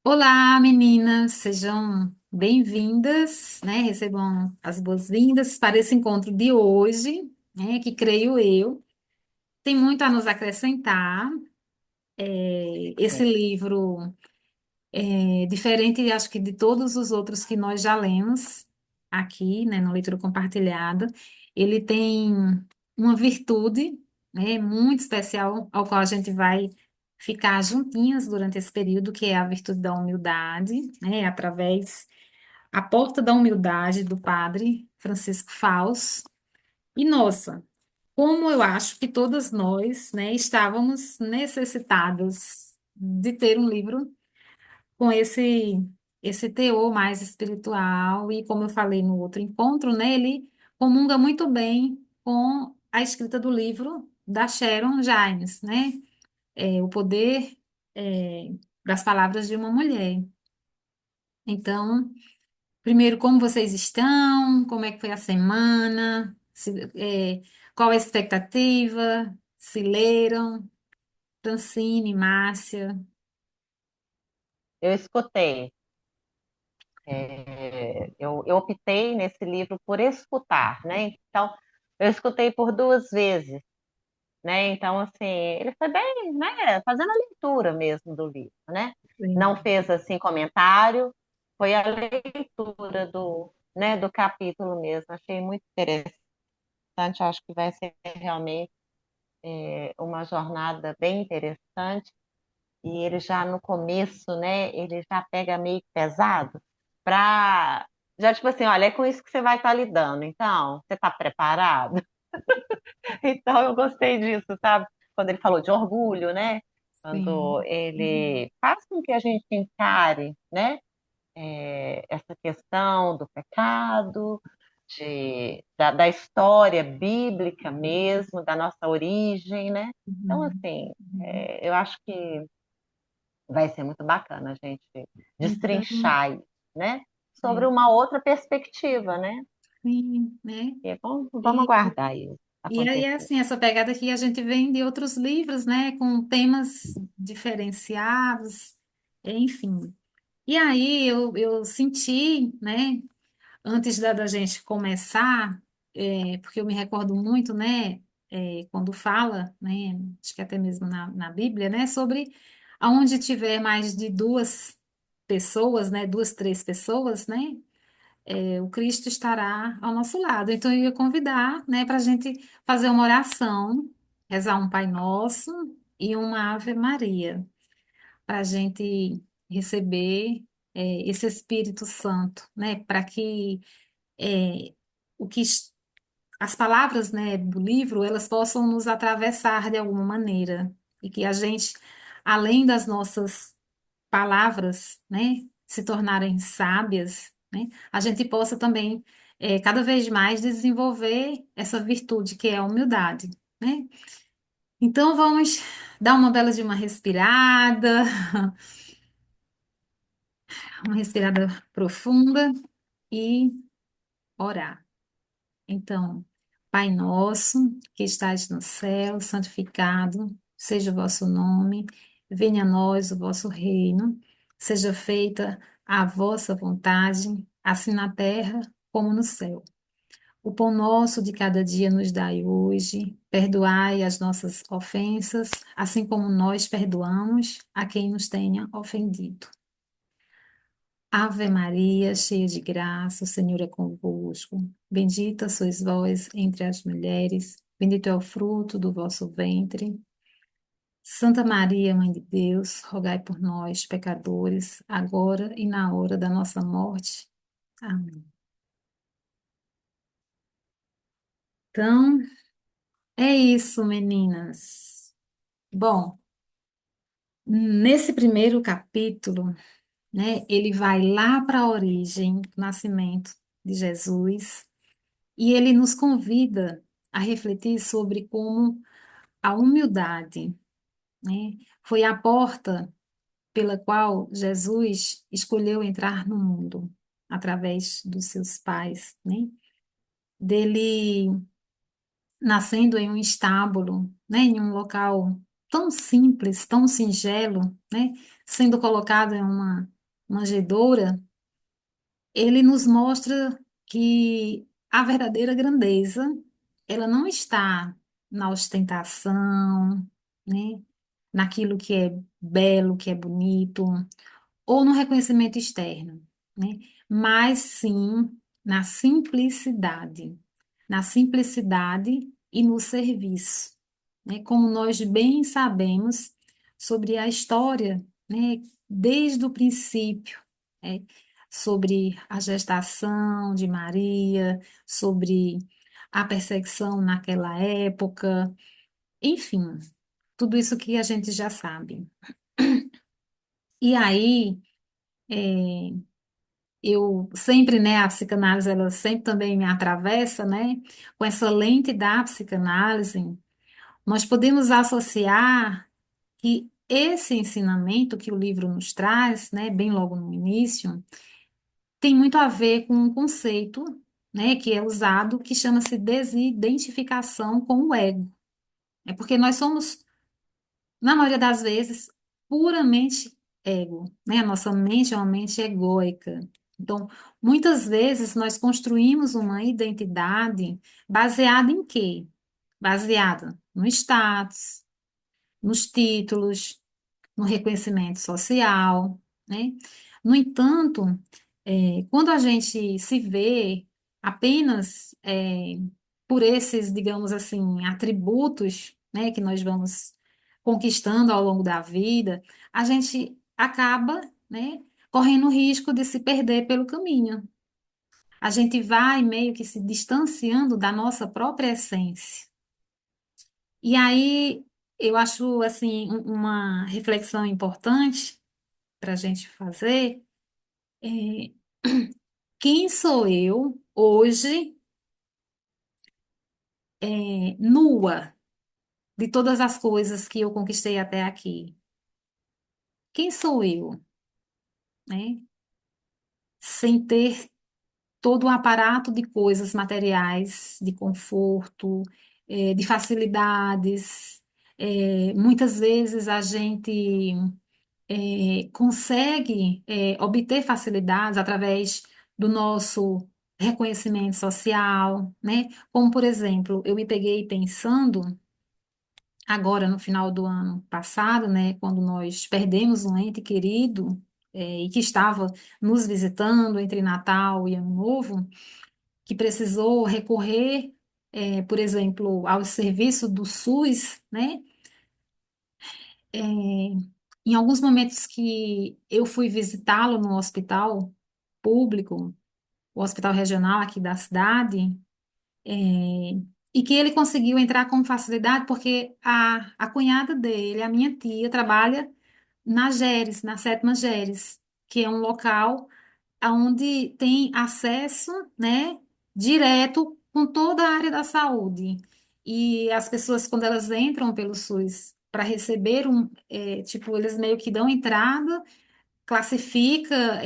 Olá, meninas, sejam bem-vindas, né? Recebam as boas-vindas para esse encontro de hoje, né? Que creio eu tem muito a nos acrescentar. Esse É, livro é diferente, acho que de todos os outros que nós já lemos aqui, né? No Leitura Compartilhada, ele tem uma virtude, né? Muito especial ao qual a gente vai ficar juntinhas durante esse período, que é a virtude da humildade, né? Através A Porta da Humildade, do padre Francisco Faus. E nossa, como eu acho que todas nós, né, estávamos necessitadas de ter um livro com esse teor mais espiritual e como eu falei no outro encontro, né, ele comunga muito bem com a escrita do livro da Sharon James, né? O poder é, das palavras de uma mulher. Então, primeiro, como vocês estão? Como é que foi a semana? Qual a expectativa? Se leram? Francine, Márcia? eu escutei, eu optei nesse livro por escutar, né? Então, eu escutei por duas vezes, né? Então, assim, ele foi bem, né? Fazendo a leitura mesmo do livro, né? Não Sim. fez, assim, comentário, foi a leitura né, do capítulo mesmo. Achei muito interessante, acho que vai ser realmente uma jornada bem interessante. E ele já no começo, né, ele já pega meio que pesado para já tipo assim, olha, é com isso que você vai estar lidando. Então, você está preparado? Então, eu gostei disso, sabe? Quando ele falou de orgulho, né? Quando Sim. Uhum. ele faz com que a gente encare, né, essa questão do pecado, da história bíblica mesmo, da nossa origem, né? Então, Uhum. assim, Uhum. eu acho que vai ser muito bacana a gente Então, destrinchar isso, né? Sobre é, uma outra perspectiva, né? sim, né? E vamos E, aguardar isso e aí, acontecer. assim, essa pegada que a gente vem de outros livros, né? Com temas diferenciados, enfim. E aí, eu senti, né? Antes da gente começar, porque eu me recordo muito, né, quando fala, né, acho que até mesmo na Bíblia, né, sobre aonde tiver mais de duas pessoas, né, duas, três pessoas, né, o Cristo estará ao nosso lado. Então, eu ia convidar, né, para a gente fazer uma oração, rezar um Pai Nosso e uma Ave Maria, para a gente receber, esse Espírito Santo, né, para que é, o que es- as palavras, né, do livro, elas possam nos atravessar de alguma maneira e que a gente, além das nossas palavras, né, se tornarem sábias, né, a gente possa também cada vez mais desenvolver essa virtude que é a humildade, né? Então vamos dar uma bela de uma respirada, uma respirada profunda e orar. Então, Pai nosso, que estais no céu, santificado seja o vosso nome, venha a nós o vosso reino, seja feita a vossa vontade, assim na terra como no céu. O pão nosso de cada dia nos dai hoje, perdoai as nossas ofensas, assim como nós perdoamos a quem nos tenha ofendido. Ave Maria, cheia de graça, o Senhor é convosco. Bendita sois vós entre as mulheres, bendito é o fruto do vosso ventre. Santa Maria, Mãe de Deus, rogai por nós, pecadores, agora e na hora da nossa morte. Amém. Então, é isso, meninas. Bom, nesse primeiro capítulo, né, ele vai lá para a origem, o nascimento de Jesus. E ele nos convida a refletir sobre como a humildade, né, foi a porta pela qual Jesus escolheu entrar no mundo, através dos seus pais, né? Dele nascendo em um estábulo, né, em um local. tão simples, tão singelo, né? Sendo colocado em uma manjedoura, ele nos mostra que a verdadeira grandeza, ela não está na ostentação, né? Naquilo que é belo, que é bonito, ou no reconhecimento externo, né? Mas sim na simplicidade e no serviço, né? Como nós bem sabemos sobre a história, né? Desde o princípio, né? Sobre a gestação de Maria, sobre a perseguição naquela época, enfim, tudo isso que a gente já sabe. E aí, é, eu sempre, né, a psicanálise, ela sempre também me atravessa, né, com essa lente da psicanálise, nós podemos associar que esse ensinamento que o livro nos traz, né, bem logo no início, tem muito a ver com um conceito, né, que é usado, que chama-se desidentificação com o ego. É porque nós somos na maioria das vezes, puramente ego, né? A nossa mente é uma mente egóica. Então, muitas vezes nós construímos uma identidade baseada em quê? Baseada no status, nos títulos, no reconhecimento social, né? No entanto, quando a gente se vê apenas por esses, digamos assim, atributos, né, que nós vamos conquistando ao longo da vida, a gente acaba, né, correndo o risco de se perder pelo caminho. A gente vai meio que se distanciando da nossa própria essência. E aí eu acho assim uma reflexão importante para a gente fazer. é, Quem sou eu hoje, nua de todas as coisas que eu conquistei até aqui? Quem sou eu, né? Sem ter todo o aparato de coisas materiais, de conforto, de facilidades. Muitas vezes a gente consegue obter facilidades através do nosso reconhecimento social, né? Como, por exemplo, eu me peguei pensando agora no final do ano passado, né, quando nós perdemos um ente querido, e que estava nos visitando entre Natal e Ano Novo, que precisou recorrer, por exemplo, ao serviço do SUS, né? É, em alguns momentos que eu fui visitá-lo no hospital público, o hospital regional aqui da cidade, é, e que ele conseguiu entrar com facilidade porque a cunhada dele, a minha tia, trabalha na GERES, na sétima GERES, que é um local onde tem acesso, né, direto com toda a área da saúde. E as pessoas, quando elas entram pelo SUS para receber tipo, eles meio que dão entrada, classifica,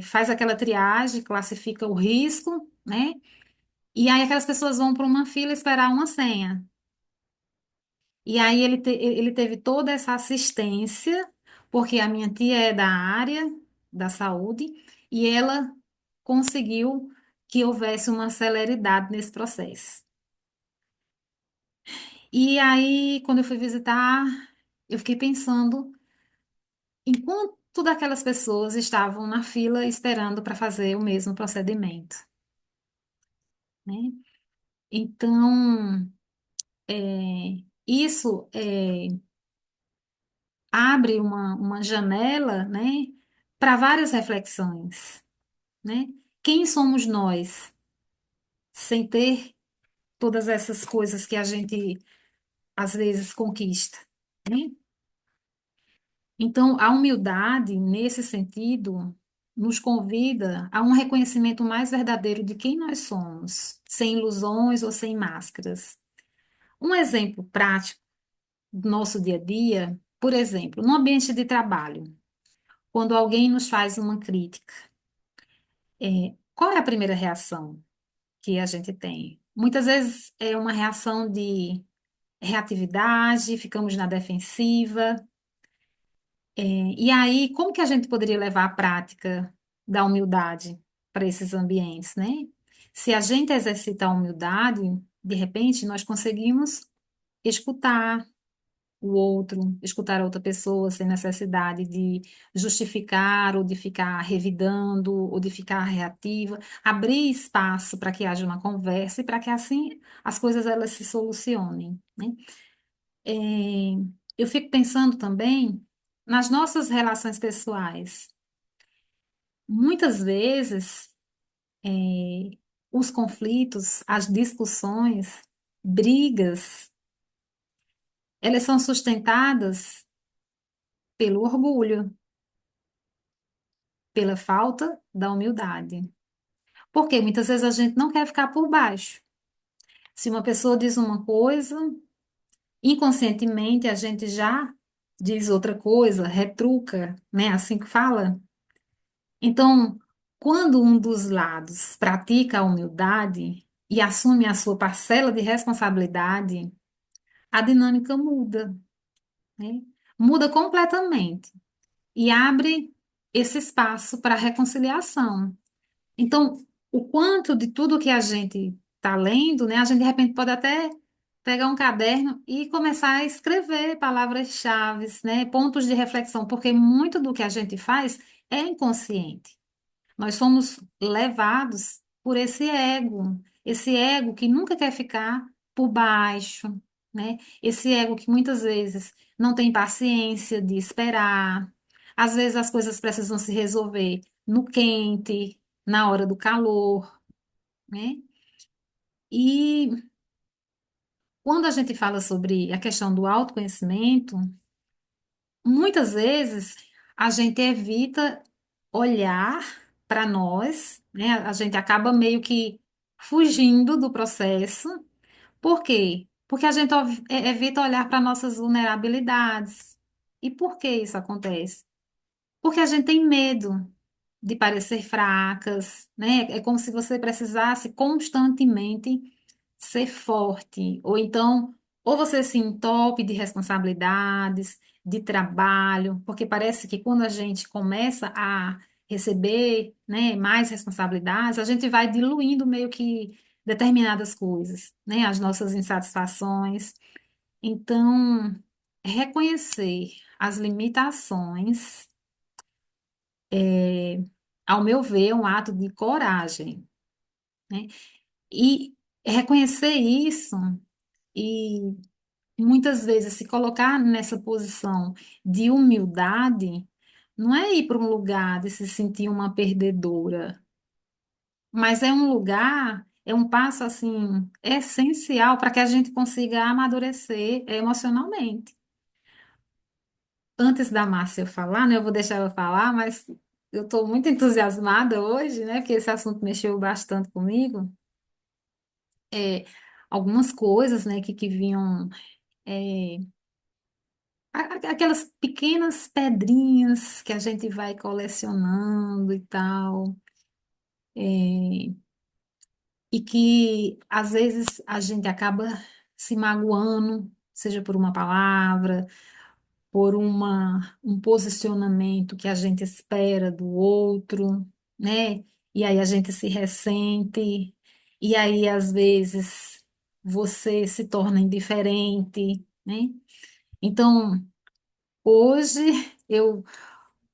faz aquela triagem, classifica o risco, né? E aí aquelas pessoas vão para uma fila esperar uma senha. E aí ele teve toda essa assistência, porque a minha tia é da área da saúde, e ela conseguiu que houvesse uma celeridade nesse processo. E aí, quando eu fui visitar, eu fiquei pensando enquanto daquelas pessoas estavam na fila esperando para fazer o mesmo procedimento, né? Então, isso abre uma janela, né, para várias reflexões, né? Quem somos nós sem ter todas essas coisas que a gente às vezes conquista, né? Então, a humildade, nesse sentido, nos convida a um reconhecimento mais verdadeiro de quem nós somos, sem ilusões ou sem máscaras. Um exemplo prático do nosso dia a dia, por exemplo, no ambiente de trabalho, quando alguém nos faz uma crítica, qual é a primeira reação que a gente tem? Muitas vezes é uma reação de reatividade, ficamos na defensiva. E aí, como que a gente poderia levar a prática da humildade para esses ambientes, né? Se a gente exercita a humildade, de repente nós conseguimos escutar o outro, escutar a outra pessoa sem necessidade de justificar ou de ficar revidando ou de ficar reativa, abrir espaço para que haja uma conversa e para que assim as coisas elas se solucionem, né? É, eu fico pensando também nas nossas relações pessoais. Muitas vezes, é, os conflitos, as discussões, brigas, elas são sustentadas pelo orgulho, pela falta da humildade. Porque muitas vezes a gente não quer ficar por baixo. Se uma pessoa diz uma coisa, inconscientemente a gente já diz outra coisa, retruca, né? Assim que fala. Então, quando um dos lados pratica a humildade e assume a sua parcela de responsabilidade, a dinâmica muda, né? Muda completamente e abre esse espaço para reconciliação. Então, o quanto de tudo que a gente está lendo, né, a gente de repente pode até pegar um caderno e começar a escrever palavras-chave, né, pontos de reflexão, porque muito do que a gente faz é inconsciente. Nós somos levados por esse ego que nunca quer ficar por baixo, né? Esse ego que muitas vezes não tem paciência de esperar. Às vezes as coisas precisam se resolver no quente, na hora do calor, né? E quando a gente fala sobre a questão do autoconhecimento, muitas vezes a gente evita olhar para nós, né? A gente acaba meio que fugindo do processo. Por quê? Porque a gente evita olhar para nossas vulnerabilidades. E por que isso acontece? Porque a gente tem medo de parecer fracas, né? É como se você precisasse constantemente ser forte, ou então, ou você se entope de responsabilidades, de trabalho, porque parece que quando a gente começa a receber, né, mais responsabilidades, a gente vai diluindo meio que determinadas coisas, né, as nossas insatisfações. Então, reconhecer as limitações, é, ao meu ver, é um ato de coragem, né? E reconhecer isso e muitas vezes se colocar nessa posição de humildade não é ir para um lugar de se sentir uma perdedora, mas é um lugar, é um passo assim essencial para que a gente consiga amadurecer emocionalmente. Antes da Márcia falar, né, eu vou deixar ela falar, mas eu estou muito entusiasmada hoje, né, porque esse assunto mexeu bastante comigo. É, algumas coisas, né, que vinham, é, aquelas pequenas pedrinhas que a gente vai colecionando e tal, é, e que às vezes a gente acaba se magoando, seja por uma palavra, por um posicionamento que a gente espera do outro, né? E aí a gente se ressente, e aí às vezes você se torna indiferente, né? Então, hoje eu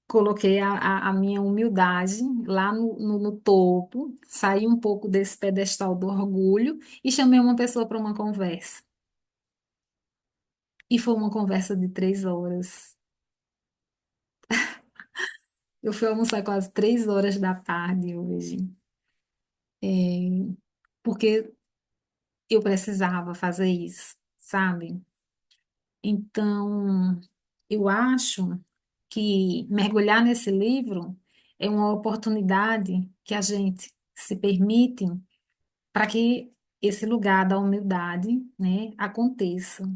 coloquei a minha humildade lá no topo, saí um pouco desse pedestal do orgulho e chamei uma pessoa para uma conversa. E foi uma conversa de 3 horas. Eu fui almoçar quase 3 horas da tarde hoje, porque eu precisava fazer isso, sabe? Então, eu acho que mergulhar nesse livro é uma oportunidade que a gente se permite para que esse lugar da humildade, né, aconteça.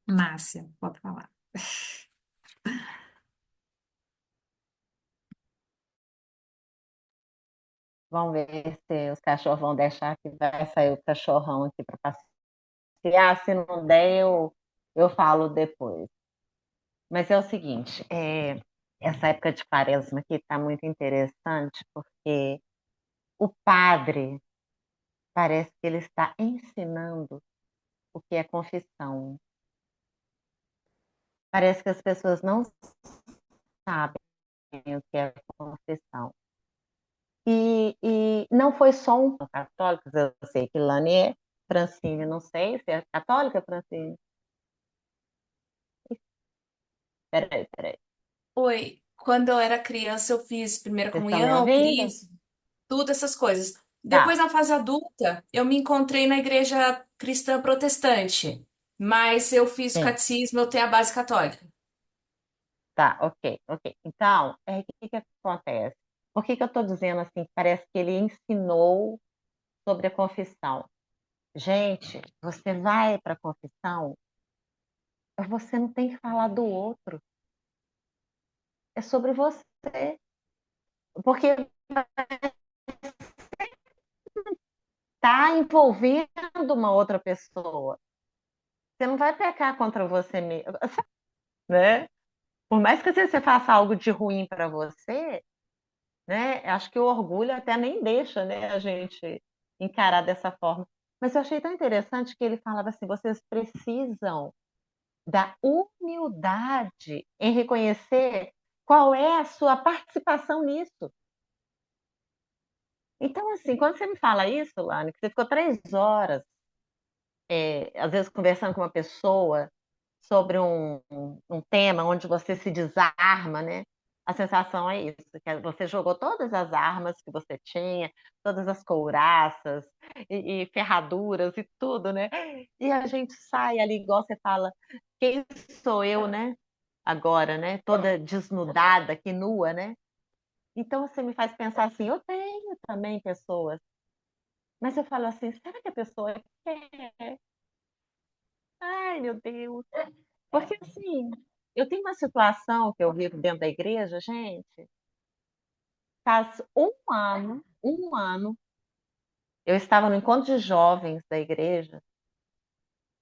Márcia, pode falar. Vamos ver se os cachorros vão deixar que vai sair o cachorrão aqui para passear. Se não der, eu falo depois. Mas é o seguinte, essa época de quaresma aqui está muito interessante, porque o padre parece que ele está ensinando o que é confissão. Parece que as pessoas não sabem o que é confissão. E não foi só um católico, eu sei que Lani é Francine, não sei se é católica, Francine. Peraí, peraí. Oi, quando eu era criança, eu fiz primeira Vocês estão me comunhão, ouvindo? crisma, tudo essas coisas. Depois, Tá, na fase adulta, eu me encontrei na igreja cristã protestante, mas eu fiz sim, catecismo, eu tenho a base católica. tá, ok, ok. Então, o que que acontece? Por que que eu estou dizendo assim, que parece que ele ensinou sobre a confissão? Gente, você vai para a confissão, você não tem que falar do outro, é sobre você. Porque está envolvendo uma outra pessoa. Você não vai pecar contra você mesmo, né? Por mais que às vezes você faça algo de ruim para você, né? Acho que o orgulho até nem deixa, né, a gente encarar dessa forma. Mas eu achei tão interessante que ele falava assim: vocês precisam da humildade em reconhecer qual é a sua participação nisso. Então, assim, quando você me fala isso, Lani, que você ficou 3 horas, às vezes conversando com uma pessoa sobre um tema onde você se desarma, né? A sensação é isso, que você jogou todas as armas que você tinha, todas as couraças e ferraduras e tudo, né? E a gente sai ali, igual você fala, quem sou eu, né? Agora, né? Toda desnudada, aqui nua, né? Então você me faz pensar assim, eu tenho também pessoas, mas eu falo assim, será que a pessoa quer? Ai, meu Deus. Porque assim, eu tenho uma situação que eu vivo dentro da igreja, gente, faz um ano, eu estava no encontro de jovens da igreja,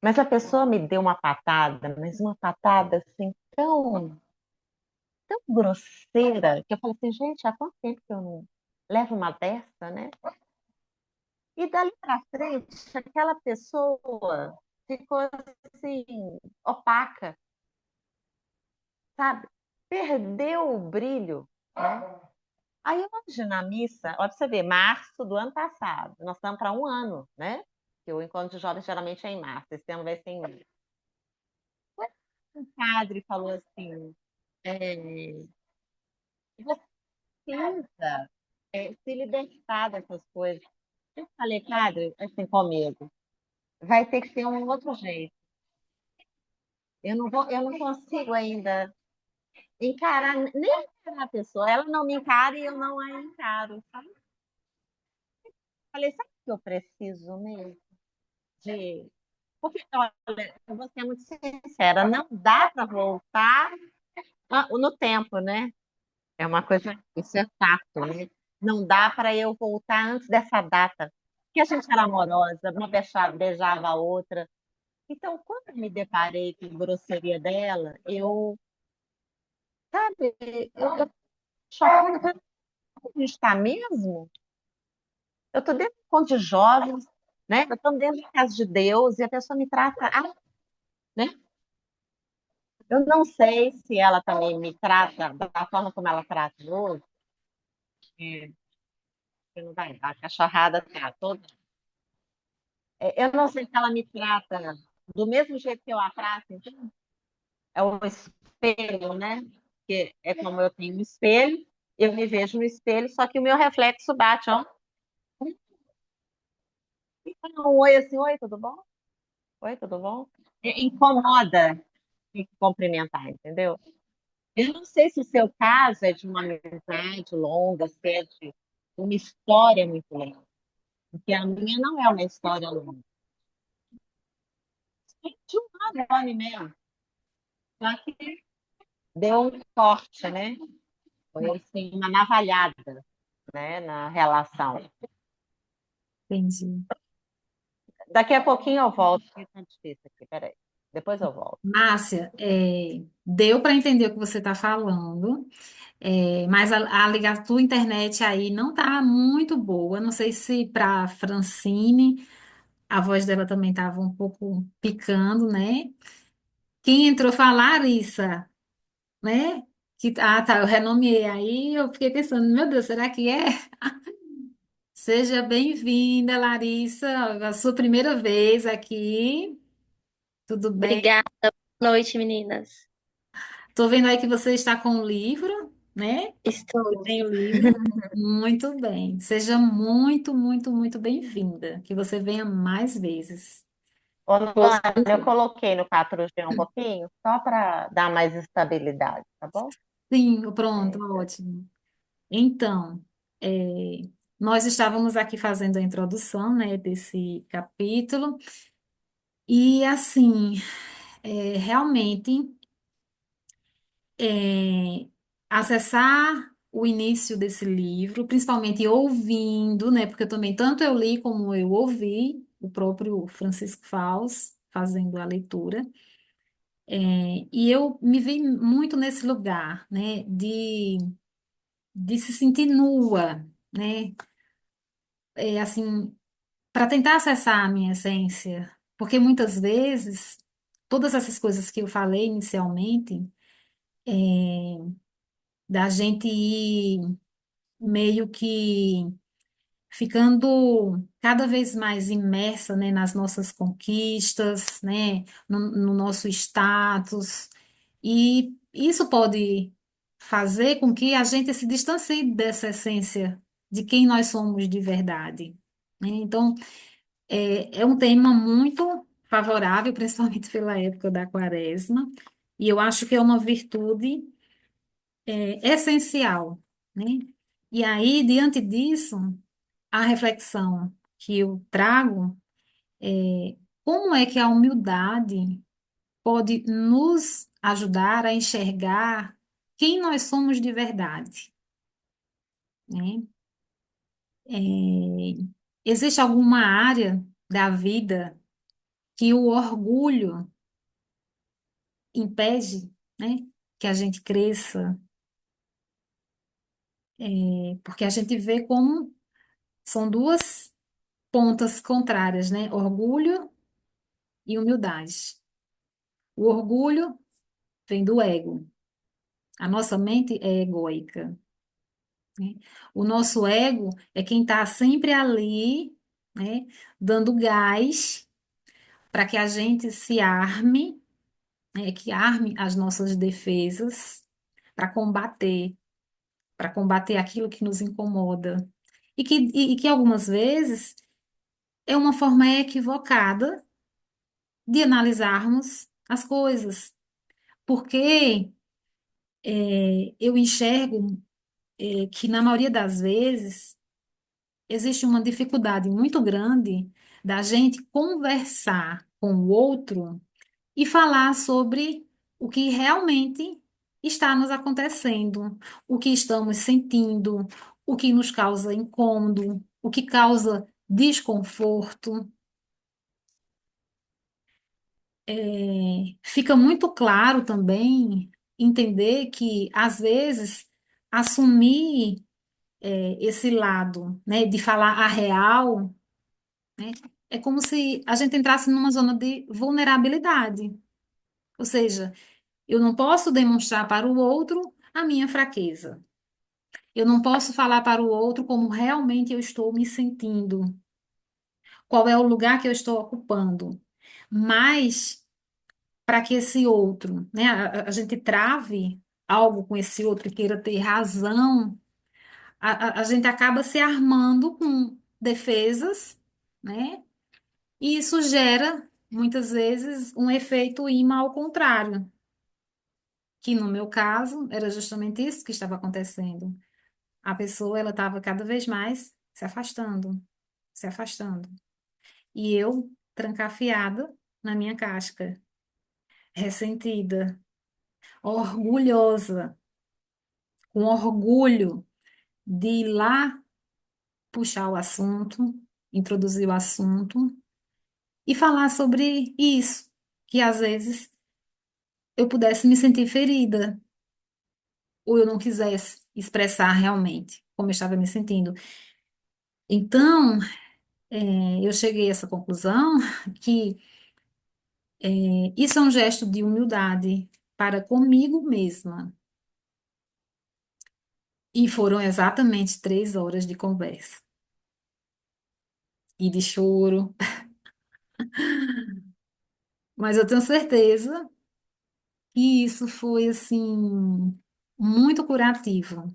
mas a pessoa me deu uma patada, mas uma patada assim tão grosseira, que eu falei assim, gente, há quanto tempo que eu não levo uma dessa, né? E dali para frente, aquela pessoa ficou assim, opaca, sabe? Perdeu o brilho, né? Aí hoje na missa, olha pra você ver, março do ano passado, nós estamos para um ano, né? Que o encontro de jovens geralmente é em março, esse ano vai ser em março. O padre falou assim: você precisa se libertar dessas coisas. Eu falei, padre, assim comigo, vai ter que ter um outro jeito. Eu não consigo ainda encarar, nem encarar a pessoa. Ela não me encara e eu não a encaro, sabe? Falei, sabe o que eu preciso mesmo? De Porque, olha, eu vou ser muito sincera, não dá para voltar no tempo, né? É uma coisa, isso é fato, né? Não dá para eu voltar antes dessa data. Porque a gente era amorosa, uma beijava a outra. Então, quando eu me deparei com a grosseria dela, sabe, eu chocada, falei, a gente está mesmo? Eu estou dentro de um encontro de jovens, né? Eu estou dentro da casa de Deus e a pessoa me trata, né? Eu não sei se ela também me trata da forma como ela trata o outro, que não vai, a cachorrada tá toda. Eu não sei se ela me trata do mesmo jeito que eu a trato, então é o espelho, né? Que é como eu tenho um espelho, eu me vejo no espelho, só que o meu reflexo bate, ó. Um oi assim, oi, tudo bom? Oi, tudo bom? Incomoda me cumprimentar, entendeu? Eu não sei se o seu caso é de uma amizade longa, se é de uma história muito longa, porque a minha não é uma história longa. É de um ano e meio, só que deu um corte, né? Foi assim, uma navalhada, né, na relação. Entendi. Daqui a pouquinho eu volto, porque tá difícil aqui, peraí. Depois eu volto. Márcia, deu para entender o que você está falando, mas tua internet aí não está muito boa. Não sei se para Francine a voz dela também estava um pouco picando, né? Quem entrou foi a Larissa, né? Tá, eu renomeei aí, eu fiquei pensando, meu Deus, será que é? Seja bem-vinda, Larissa, a sua primeira vez aqui, tudo bem? Obrigada. Boa noite, meninas. Tô vendo aí que você está com um livro, né? Eu Estou. tenho livro. Muito bem. Seja muito, muito, muito bem-vinda. Que você venha mais vezes. Ô, Com Nana, eu certeza. coloquei no 4G um pouquinho, só para dar mais estabilidade, tá bom? Sim, pronto, É, ótimo. Então, é, nós estávamos aqui fazendo a introdução, né, desse capítulo, e assim, realmente, é, acessar o início desse livro, principalmente ouvindo, né, porque eu também, tanto eu li como eu ouvi o próprio Francisco Fausto fazendo a leitura, e eu me vi muito nesse lugar, né, de se sentir nua, né, assim, para tentar acessar a minha essência, porque muitas vezes todas essas coisas que eu falei inicialmente, da gente ir meio que ficando cada vez mais imersa, né, nas nossas conquistas, né, no nosso status, e isso pode fazer com que a gente se distancie dessa essência de quem nós somos de verdade, né? Então, é um tema muito favorável, principalmente pela época da quaresma, e eu acho que é uma virtude, essencial, né? E aí, diante disso, a reflexão que eu trago é como é que a humildade pode nos ajudar a enxergar quem nós somos de verdade, né? É, existe alguma área da vida que o orgulho impede, né, que a gente cresça, porque a gente vê como são duas pontas contrárias, né? Orgulho e humildade. O orgulho vem do ego. A nossa mente é egóica, né? O nosso ego é quem está sempre ali, né, dando gás para que a gente se arme, né, que arme as nossas defesas para combater aquilo que nos incomoda. E que algumas vezes é uma forma equivocada de analisarmos as coisas, porque eu enxergo que, na maioria das vezes, existe uma dificuldade muito grande da gente conversar com o outro e falar sobre o que realmente está nos acontecendo, o que estamos sentindo, o que nos causa incômodo, o que causa desconforto. Fica muito claro também entender que, às vezes, assumir esse lado, né, de falar a real, né, é como se a gente entrasse numa zona de vulnerabilidade. Ou seja, eu não posso demonstrar para o outro a minha fraqueza. Eu não posso falar para o outro como realmente eu estou me sentindo, qual é o lugar que eu estou ocupando. Mas, para que esse outro, né, a gente trave algo com esse outro e queira ter razão, a gente acaba se armando com defesas, né? E isso gera, muitas vezes, um efeito imã ao contrário, que no meu caso era justamente isso que estava acontecendo. A pessoa, ela estava cada vez mais se afastando, se afastando. E eu, trancafiada na minha casca, ressentida, orgulhosa, com orgulho de ir lá puxar o assunto, introduzir o assunto, e falar sobre isso, que às vezes eu pudesse me sentir ferida, ou eu não quisesse expressar realmente como eu estava me sentindo. Então, eu cheguei a essa conclusão que isso é um gesto de humildade para comigo mesma. E foram exatamente 3 horas de conversa e de choro, mas eu tenho certeza que isso foi assim muito curativo,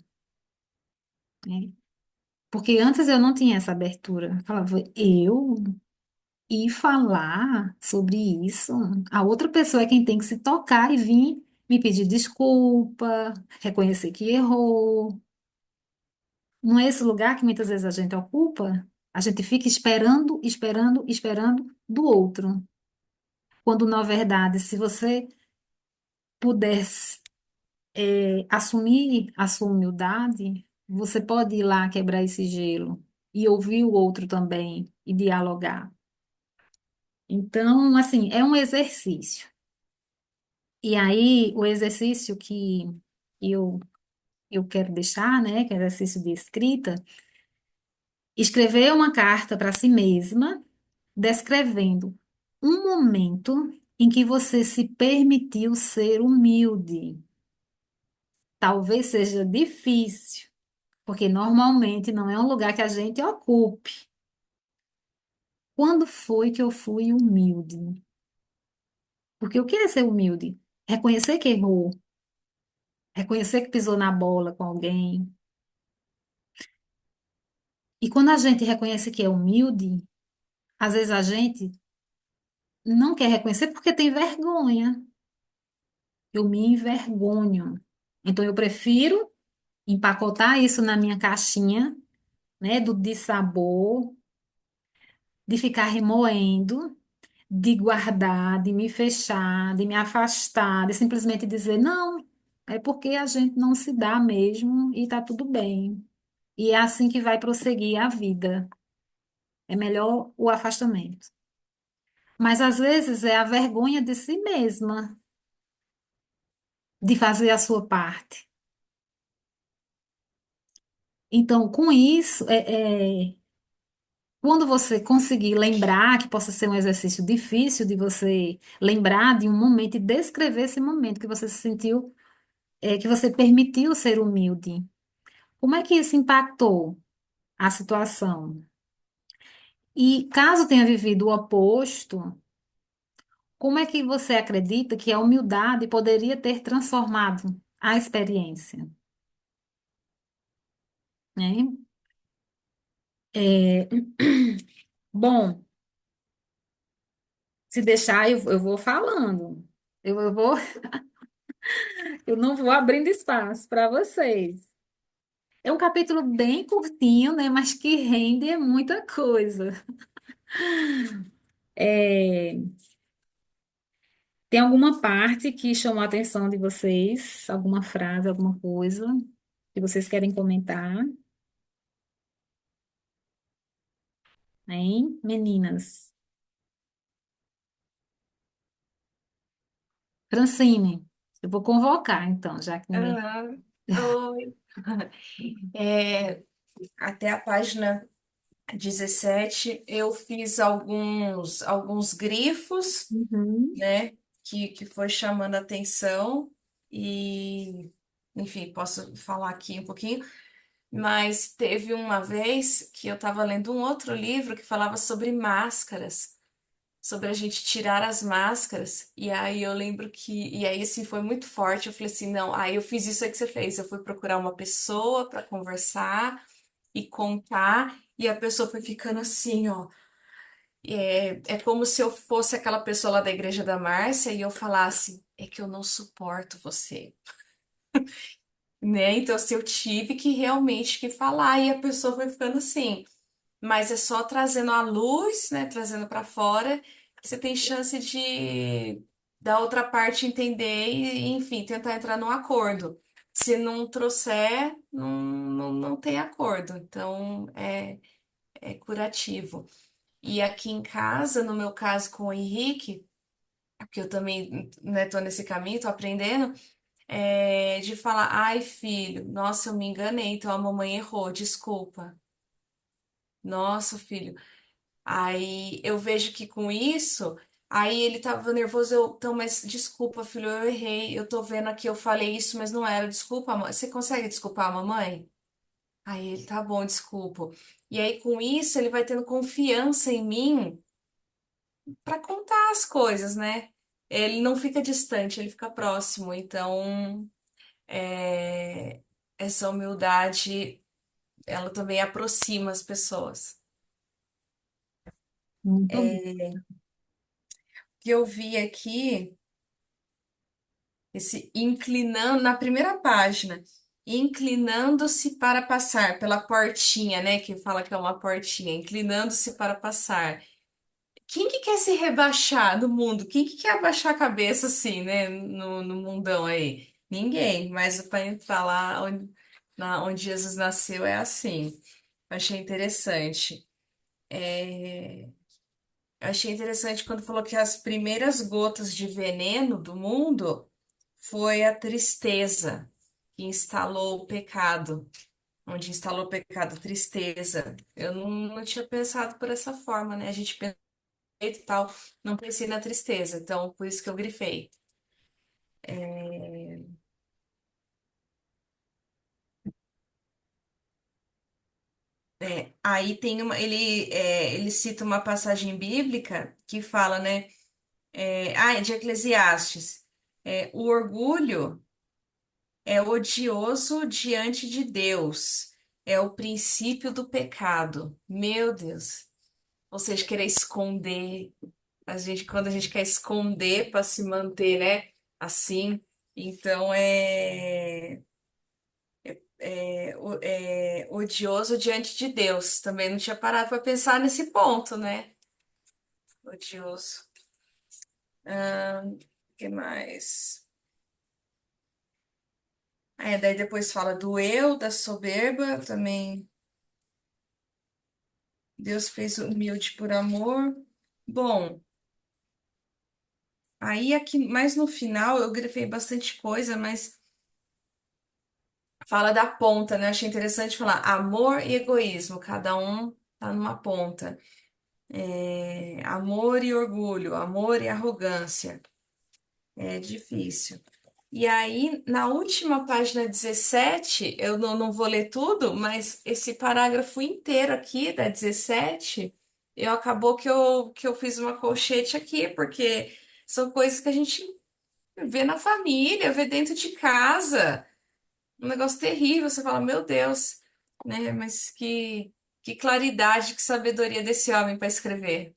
né? Porque antes eu não tinha essa abertura. Eu falava, eu ir falar sobre isso, a outra pessoa é quem tem que se tocar e vir me pedir desculpa, reconhecer que errou. Não é esse lugar que muitas vezes a gente ocupa? A gente fica esperando, esperando, esperando do outro. Quando, na verdade, se você pudesse, assumir a sua humildade, você pode ir lá quebrar esse gelo e ouvir o outro também e dialogar. Então, assim, é um exercício. E aí, o exercício que eu, eu quero deixar, né, que é o exercício de escrita, escrever uma carta para si mesma, descrevendo um momento em que você se permitiu ser humilde. Talvez seja difícil, porque normalmente não é um lugar que a gente ocupe. Quando foi que eu fui humilde? Porque o que é ser humilde? Reconhecer que errou, reconhecer que pisou na bola com alguém. E quando a gente reconhece que é humilde, às vezes a gente não quer reconhecer porque tem vergonha. Eu me envergonho. Então eu prefiro empacotar isso na minha caixinha, né, do dissabor, de ficar remoendo, de guardar, de me fechar, de me afastar, de simplesmente dizer não, é porque a gente não se dá mesmo e tá tudo bem. E é assim que vai prosseguir a vida. É melhor o afastamento. Mas às vezes é a vergonha de si mesma, de fazer a sua parte. Então, com isso, quando você conseguir lembrar, que possa ser um exercício difícil de você lembrar de um momento e descrever esse momento que você se sentiu, que você permitiu ser humilde. Como é que isso impactou a situação? E caso tenha vivido o oposto, como é que você acredita que a humildade poderia ter transformado a experiência, né? É, bom, se deixar, eu vou falando. Eu vou, eu não vou abrindo espaço para vocês. É um capítulo bem curtinho, né? Mas que rende muita coisa. É, tem alguma parte que chamou a atenção de vocês? Alguma frase, alguma coisa que vocês querem comentar? Hein, meninas? Francine, eu vou convocar, então, já que ninguém. Aham. Oi. É, até a página 17 eu fiz alguns grifos, Uhum, né, que foi chamando a atenção e, enfim, posso falar aqui um pouquinho, mas teve uma vez que eu estava lendo um outro livro que falava sobre máscaras, sobre a gente tirar as máscaras, e aí eu lembro e aí assim foi muito forte, eu falei assim, não, aí eu fiz isso aí que você fez, eu fui procurar uma pessoa para conversar e contar, e a pessoa foi ficando assim, ó, é como se eu fosse aquela pessoa lá da igreja da Márcia e eu falasse, é que eu não suporto você, né? Então, assim, eu tive que realmente que falar, e a pessoa foi ficando assim, mas é só trazendo a luz, né, trazendo para fora, que você tem chance de da outra parte entender e, enfim, tentar entrar num acordo. Se não trouxer, não tem acordo. Então, é curativo. E aqui em casa, no meu caso com o Henrique, porque eu também, né, tô nesse caminho, tô aprendendo, de falar, ai, filho, nossa, eu me enganei, então a mamãe errou, desculpa. Nossa, filho. Aí eu vejo que com isso, aí ele tava nervoso, então, mas desculpa, filho, eu errei, eu tô vendo aqui, eu falei isso, mas não era, desculpa, você consegue desculpar a mamãe? Aí ele, tá bom, desculpa. E aí com isso, ele vai tendo confiança em mim pra contar as coisas, né? Ele não fica distante, ele fica próximo, então, é, essa humildade, ela também aproxima as pessoas. Muito bom. O que eu vi aqui. Esse inclinando na primeira página, inclinando-se para passar pela portinha, né? Que fala que é uma portinha, inclinando-se para passar. Quem que quer se rebaixar no mundo? Quem que quer abaixar a cabeça assim, né? No mundão aí? Ninguém, mas para entrar lá onde Jesus nasceu é assim. Achei interessante. Achei interessante quando falou que as primeiras gotas de veneno do mundo foi a tristeza que instalou o pecado, onde instalou o pecado, tristeza. Eu não tinha pensado por essa forma, né? A gente pensa e tal, não pensei na tristeza, então por isso que eu grifei. Aí tem ele cita uma passagem bíblica que fala, né? É de Eclesiastes. O orgulho é odioso diante de Deus. É o princípio do pecado. Meu Deus. Ou seja, querer esconder. Quando a gente quer esconder para se manter, né? Assim. Então é odioso diante de Deus. Também não tinha parado para pensar nesse ponto, né? Odioso. O que mais? Daí depois fala do eu, da soberba, também. Deus fez o humilde por amor. Bom, aí aqui, mais no final, eu grifei bastante coisa, mas fala da ponta, né? Achei interessante falar amor e egoísmo, cada um tá numa ponta. Amor e orgulho, amor e arrogância. É difícil. E aí, na última página 17, eu não vou ler tudo, mas esse parágrafo inteiro aqui, da 17, acabou que eu fiz uma colchete aqui, porque são coisas que a gente vê na família, vê dentro de casa. Um negócio terrível, você fala, meu Deus, né? Mas que claridade, que sabedoria desse homem para escrever.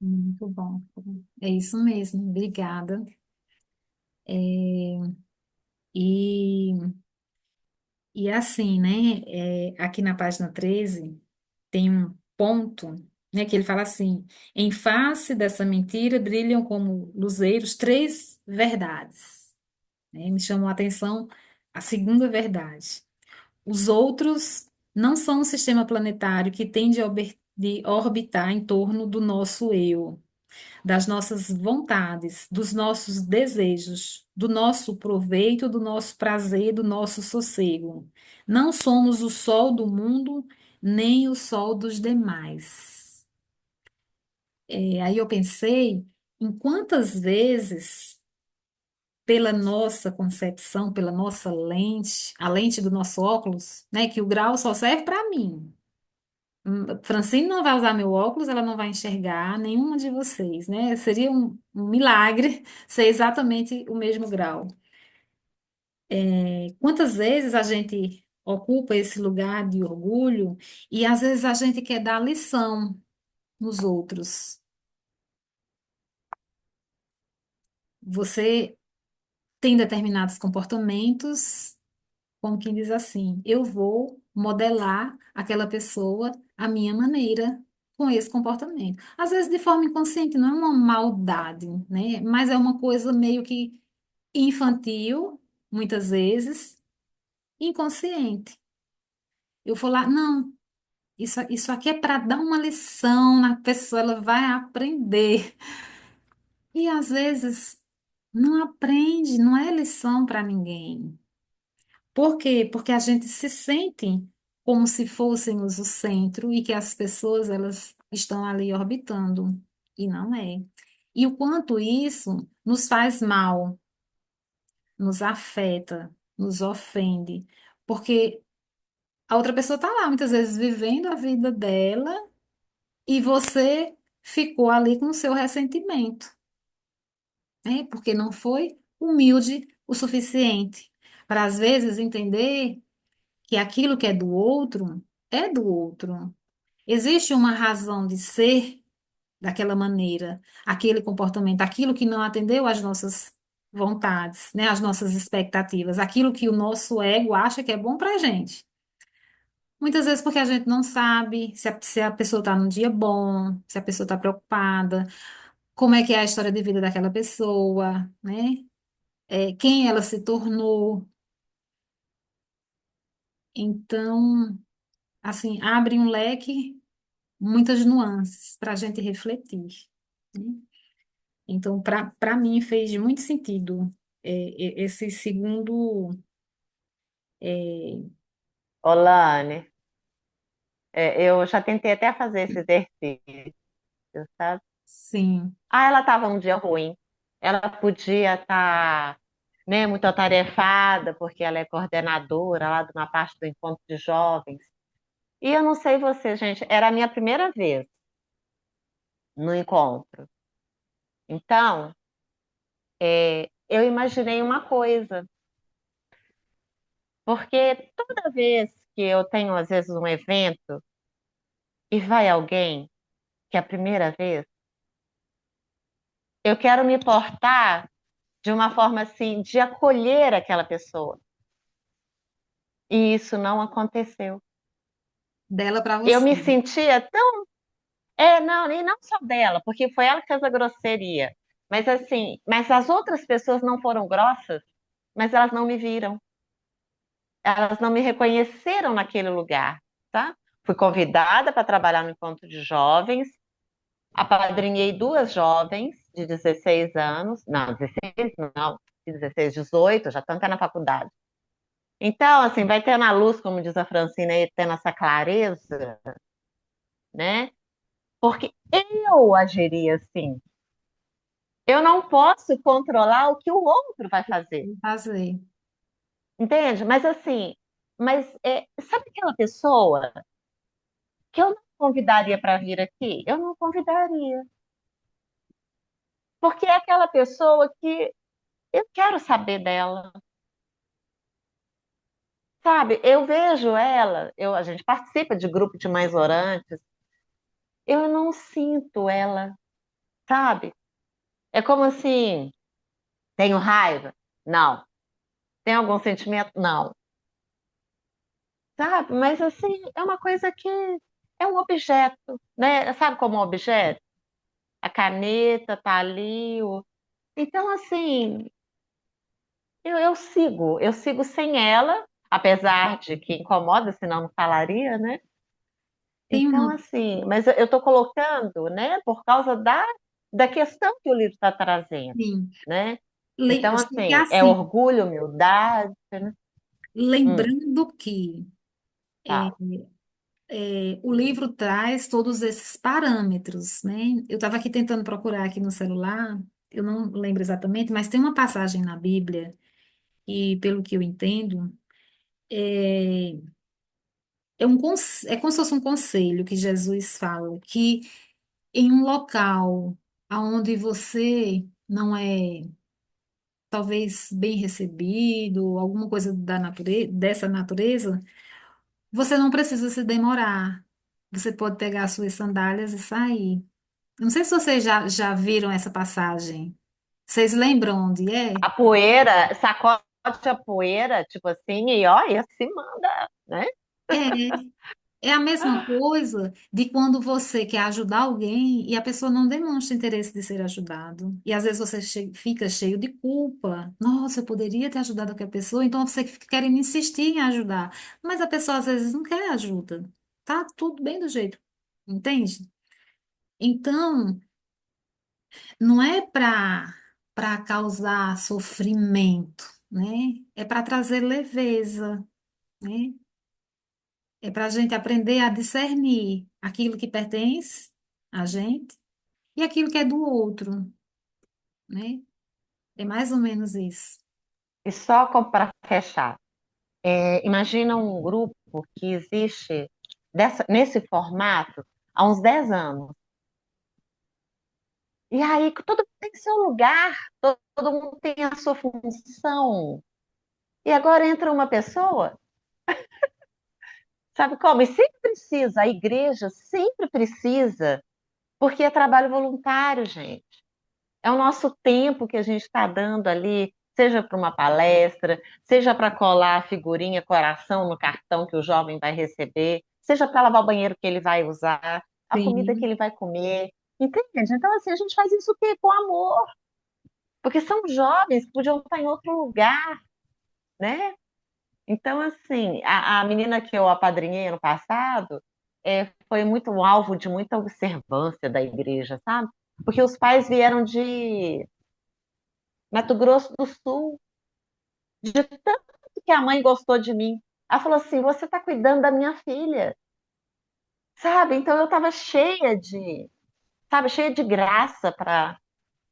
Muito bom. É isso mesmo. Obrigada. E, e assim, né? Aqui na página 13 tem um ponto, né? Que ele fala assim: em face dessa mentira brilham como luzeiros três verdades. Né? Me chamou a atenção a segunda verdade. Os outros não são um sistema planetário que tende a de orbitar em torno do nosso eu, das nossas vontades, dos nossos desejos, do nosso proveito, do nosso prazer, do nosso sossego. Não somos o sol do mundo, nem o sol dos demais. Aí eu pensei em quantas vezes, pela nossa concepção, pela nossa lente, a lente do nosso óculos, né, que o grau só serve para mim. Francine não vai usar meu óculos, ela não vai enxergar nenhuma de vocês, né? Seria um milagre ser exatamente o mesmo grau. Quantas vezes a gente ocupa esse lugar de orgulho e às vezes a gente quer dar lição nos outros. Você tem determinados comportamentos, como quem diz assim, eu vou modelar aquela pessoa à minha maneira com esse comportamento. Às vezes de forma inconsciente, não é uma maldade, né? Mas é uma coisa meio que infantil, muitas vezes, inconsciente. Eu vou lá, não. Isso aqui é para dar uma lição na pessoa, ela vai aprender. E às vezes não aprende, não é lição para ninguém. Por quê? Porque a gente se sente como se fôssemos o centro e que as pessoas elas estão ali orbitando. E não é. E o quanto isso nos faz mal, nos afeta, nos ofende. Porque a outra pessoa está lá, muitas vezes, vivendo a vida dela e você ficou ali com o seu ressentimento, né? Porque não foi humilde o suficiente para, às vezes, entender que aquilo que é do outro. Existe uma razão de ser daquela maneira, aquele comportamento, aquilo que não atendeu às nossas vontades, né, às nossas expectativas, aquilo que o nosso ego acha que é bom para a gente. Muitas vezes porque a gente não sabe se a pessoa está num dia bom, se a pessoa está preocupada, como é que é a história de vida daquela pessoa, né? Quem ela se tornou. Então, assim, abre um leque, muitas nuances para a gente refletir, né? Então, para mim, fez muito sentido esse segundo, é, Olane, eu já tentei até fazer esse exercício, sabe? sim, Ah, ela estava um dia ruim. Ela podia estar, né, muito atarefada, porque ela é coordenadora lá de uma parte do encontro de jovens. E eu não sei você, gente, era a minha primeira vez no encontro. Então, eu imaginei uma coisa, porque toda vez que eu tenho, às vezes, um evento e vai alguém que é a primeira vez, eu quero me portar de uma forma assim, de acolher aquela pessoa. E isso não aconteceu. dela para Eu você. me sentia tão. Não, e não só dela, porque foi ela que fez a grosseria. Mas assim, mas as outras pessoas não foram grossas, mas elas não me viram. Elas não me reconheceram naquele lugar, tá? Fui convidada para trabalhar no encontro de jovens, apadrinhei duas jovens de 16 anos, não, 16 não, 16, 18, já estão até na faculdade. Então, assim, vai ter na luz, como diz a Francina, aí, tendo essa clareza, né? Porque eu agiria assim. Eu não posso controlar o que o outro vai fazer, Fazer. entende? Mas assim, sabe aquela pessoa que eu não convidaria para vir aqui? Eu não convidaria. Porque é aquela pessoa que eu quero saber dela, sabe? Eu vejo ela, a gente participa de grupo de mães orantes, eu não sinto ela, sabe? É como assim, tenho raiva? Não. Tem algum sentimento? Não. Sabe? Mas assim, é uma coisa que é um objeto, né? Sabe como um objeto? A caneta tá ali. Então, assim, eu sigo sem ela, apesar de que incomoda, senão não falaria, né? Tem Então, uma, assim, mas eu estou colocando, né, por causa da questão que o livro está trazendo, sim, né? Então, só que assim, é assim, orgulho, humildade, né? Hum, lembrando que é, fala. o livro traz todos esses parâmetros, né? Eu estava aqui tentando procurar aqui no celular, eu não lembro exatamente, mas tem uma passagem na Bíblia, e pelo que eu entendo, é, é como se fosse um conselho que Jesus fala, que em um local onde você não é talvez bem recebido, alguma coisa dessa natureza, você não precisa se demorar. Você pode pegar as suas sandálias e sair. Não sei se vocês já viram essa passagem. Vocês lembram onde é? A poeira, sacode a poeira, tipo assim, e ó, e assim manda, né? É, é a mesma coisa de quando você quer ajudar alguém e a pessoa não demonstra interesse de ser ajudado. E às vezes você fica cheio de culpa. Nossa, eu poderia ter ajudado aquela pessoa, então você fica querendo insistir em ajudar. Mas a pessoa às vezes não quer ajuda. Tá tudo bem do jeito, entende? Então, não é para causar sofrimento, né? É para trazer leveza, né? É para a gente aprender a discernir aquilo que pertence a gente e aquilo que é do outro, né? É mais ou menos isso. E só para fechar, imagina um grupo que existe nesse formato há uns 10 anos. E aí todo mundo tem seu lugar, todo mundo tem a sua função. E agora entra uma pessoa, sabe como? E sempre precisa, a igreja sempre precisa, porque é trabalho voluntário, gente. É o nosso tempo que a gente está dando ali, seja para uma palestra, seja para colar a figurinha coração no cartão que o jovem vai receber, seja para lavar o banheiro que ele vai usar, a comida que Sim, ele vai comer. Entende? Então, assim, a gente faz isso o quê? Com amor. Porque são jovens que podiam estar em outro lugar, né? Então, assim, a menina que eu apadrinhei ano passado foi muito um alvo de muita observância da igreja, sabe? Porque os pais vieram de Mato Grosso do Sul, de tanto que a mãe gostou de mim. Ela falou assim: você está cuidando da minha filha, sabe? Então eu estava cheia de, sabe, cheia de graça para,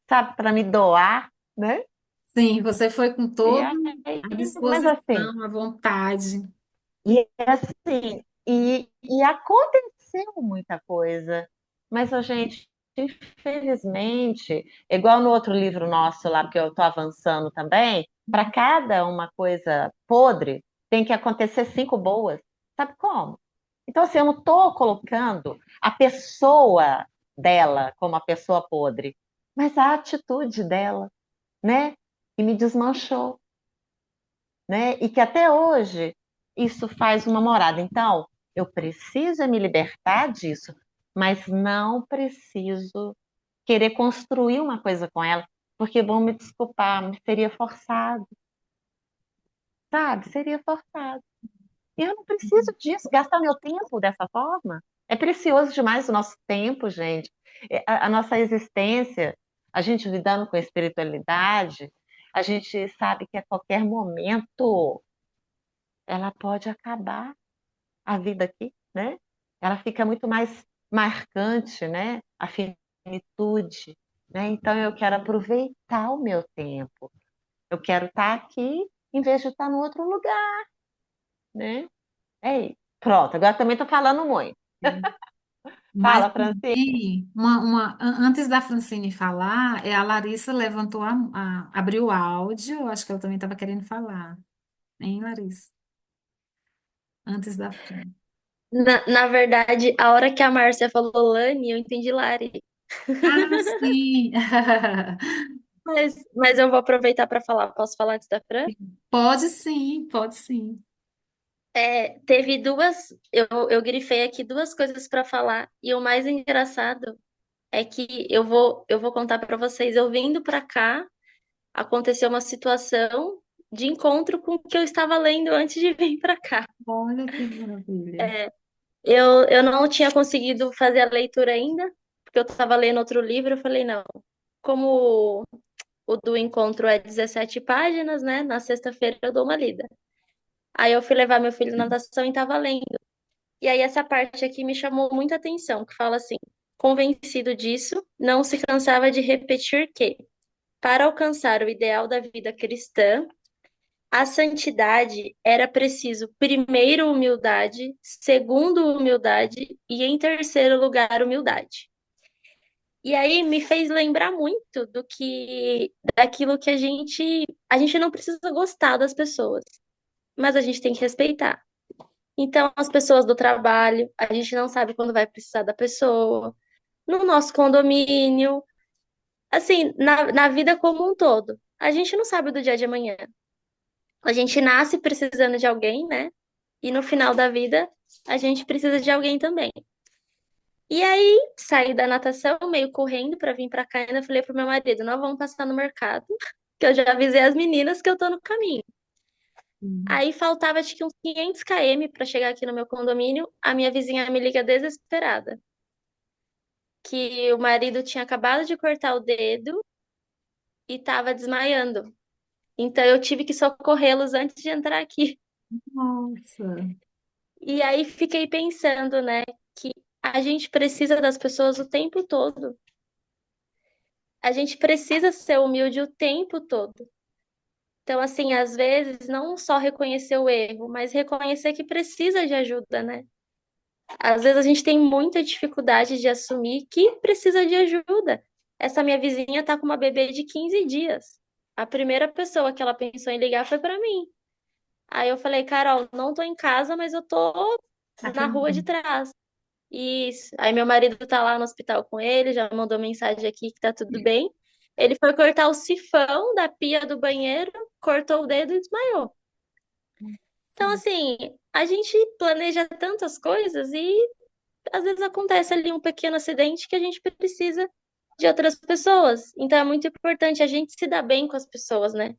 sabe, para me doar, né? sim, você foi com E toda aí, a mas assim, disposição, a vontade. e aconteceu muita coisa. Mas, a gente, infelizmente, igual no outro livro nosso lá, que eu estou avançando também, para cada uma coisa podre, tem que acontecer 5 boas. Sabe como? Então, assim, eu não estou colocando a pessoa dela como a pessoa podre, mas a atitude dela, né? Que me desmanchou, né? E que até hoje isso faz uma morada. Então, eu preciso me libertar disso, mas não preciso querer construir uma coisa com ela, porque vão me desculpar, seria forçado, sabe? Seria forçado. E eu não preciso disso, gastar meu tempo dessa forma. É precioso demais o nosso tempo, gente. A nossa existência, a gente lidando com a espiritualidade, a gente sabe que a qualquer momento ela pode acabar a vida aqui, né? Ela fica muito mais marcante, né? A finitude, né? Então eu quero aproveitar o meu tempo. Eu quero estar aqui em vez de estar no outro lugar, né? É isso. Pronto, agora também estou falando muito. Mas Fala, Francine. também, antes da Francine falar, a Larissa levantou, abriu o áudio, eu acho que ela também estava querendo falar, hein, Larissa? Antes da Fran. Na verdade, a hora que a Márcia falou Lani, eu entendi Lari. Ah, sim! Mas eu vou aproveitar para falar. Posso falar antes da Fran? Pode sim, pode sim. Teve duas. Eu grifei aqui duas coisas para falar. E o mais engraçado é que eu vou contar para vocês. Eu vindo para cá, aconteceu uma situação de encontro com o que eu estava lendo antes de vir para cá. Olha que maravilha. Eu não tinha conseguido fazer a leitura ainda, porque eu estava lendo outro livro. Eu falei, não, como o do encontro é 17 páginas, né? Na sexta-feira eu dou uma lida. Aí eu fui levar meu filho na natação e estava lendo. E aí essa parte aqui me chamou muita atenção, que fala assim: convencido disso, não se cansava de repetir que, para alcançar o ideal da vida cristã, a santidade era preciso, primeiro, humildade, segundo, humildade e, em terceiro lugar, humildade. E aí me fez lembrar muito daquilo que a gente não precisa gostar das pessoas, mas a gente tem que respeitar. Então, as pessoas do trabalho, a gente não sabe quando vai precisar da pessoa, no nosso condomínio, assim, na vida como um todo. A gente não sabe do dia de amanhã. A gente nasce precisando de alguém, né? E no final da vida, a gente precisa de alguém também. E aí, saí da natação, meio correndo para vir para cá, e ainda falei pro meu marido, nós vamos passar no mercado, que eu já avisei as meninas que eu tô no caminho. Sim. Aí faltava acho que uns 500 km para chegar aqui no meu condomínio. A minha vizinha me liga desesperada, que o marido tinha acabado de cortar o dedo e estava desmaiando. Então eu tive que socorrê-los antes de entrar aqui. Nossa, E aí fiquei pensando, né, que a gente precisa das pessoas o tempo todo. A gente precisa ser humilde o tempo todo. Então, assim, às vezes, não só reconhecer o erro, mas reconhecer que precisa de ajuda, né? Às vezes a gente tem muita dificuldade de assumir que precisa de ajuda. Essa minha vizinha tá com uma bebê de 15 dias. A primeira pessoa que ela pensou em ligar foi para mim. Aí eu falei, Carol, não tô em casa, mas eu tô na rua de acredito. trás. Isso. Aí meu marido tá lá no hospital com ele, já mandou mensagem aqui que tá tudo bem. Ele foi cortar o sifão da pia do banheiro, cortou o dedo e desmaiou. Então, assim, a gente planeja tantas coisas e às vezes acontece ali um pequeno acidente que a gente precisa de outras pessoas. Então é muito importante a gente se dar bem com as pessoas, né?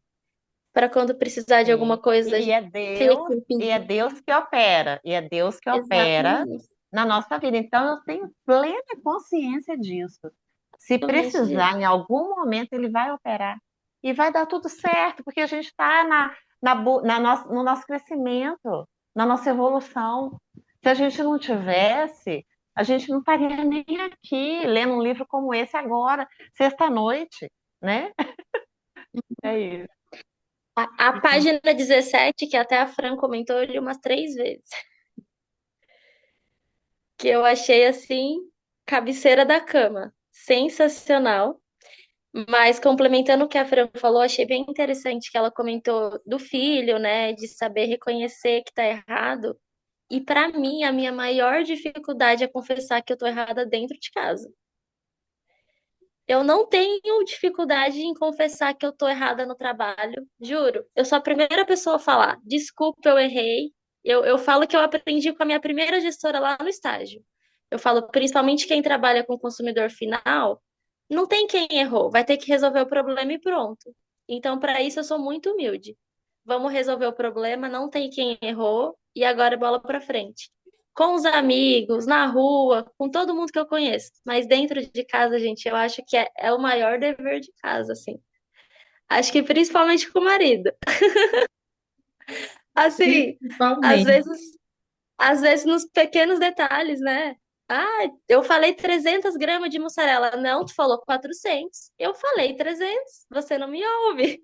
Para quando precisar de alguma Sim. coisa, a E gente é ter Deus, quem e é pedir. Deus que opera, e é Deus que opera Exatamente. na nossa vida. Então, eu tenho plena consciência disso. Se Exatamente precisar, disso. em algum momento, ele vai operar. E vai dar tudo certo, porque a gente está no nosso crescimento, na nossa evolução. Se a gente não tivesse, a gente não estaria nem aqui lendo um livro como esse agora, sexta-noite, né? É isso. A página 17, que até a Fran comentou, eu li umas 3 vezes. Que eu achei assim, cabeceira da cama. Sensacional. Mas complementando o que a Fran falou, achei bem interessante que ela comentou do filho, né, de saber reconhecer que tá errado. E para mim, a minha maior dificuldade é confessar que eu tô errada dentro de casa. Eu não tenho dificuldade em confessar que eu tô errada no trabalho, juro. Eu sou a primeira pessoa a falar, desculpa, eu errei. Eu falo que eu aprendi com a minha primeira gestora lá no estágio. Eu falo, principalmente quem trabalha com consumidor final, não tem quem errou, vai ter que resolver o problema e pronto. Então, para isso, eu sou muito humilde. Vamos resolver o problema, não tem quem errou, e agora bola para frente. Com os amigos, na rua, com todo mundo que eu conheço. Mas dentro de casa, gente, eu acho que é o maior dever de casa, assim. Acho que principalmente com o marido. Assim, às Principalmente. vezes, às vezes nos pequenos detalhes, né? Ah, eu falei 300 gramas de mussarela. Não, tu falou 400. Eu falei 300. Você não me ouve.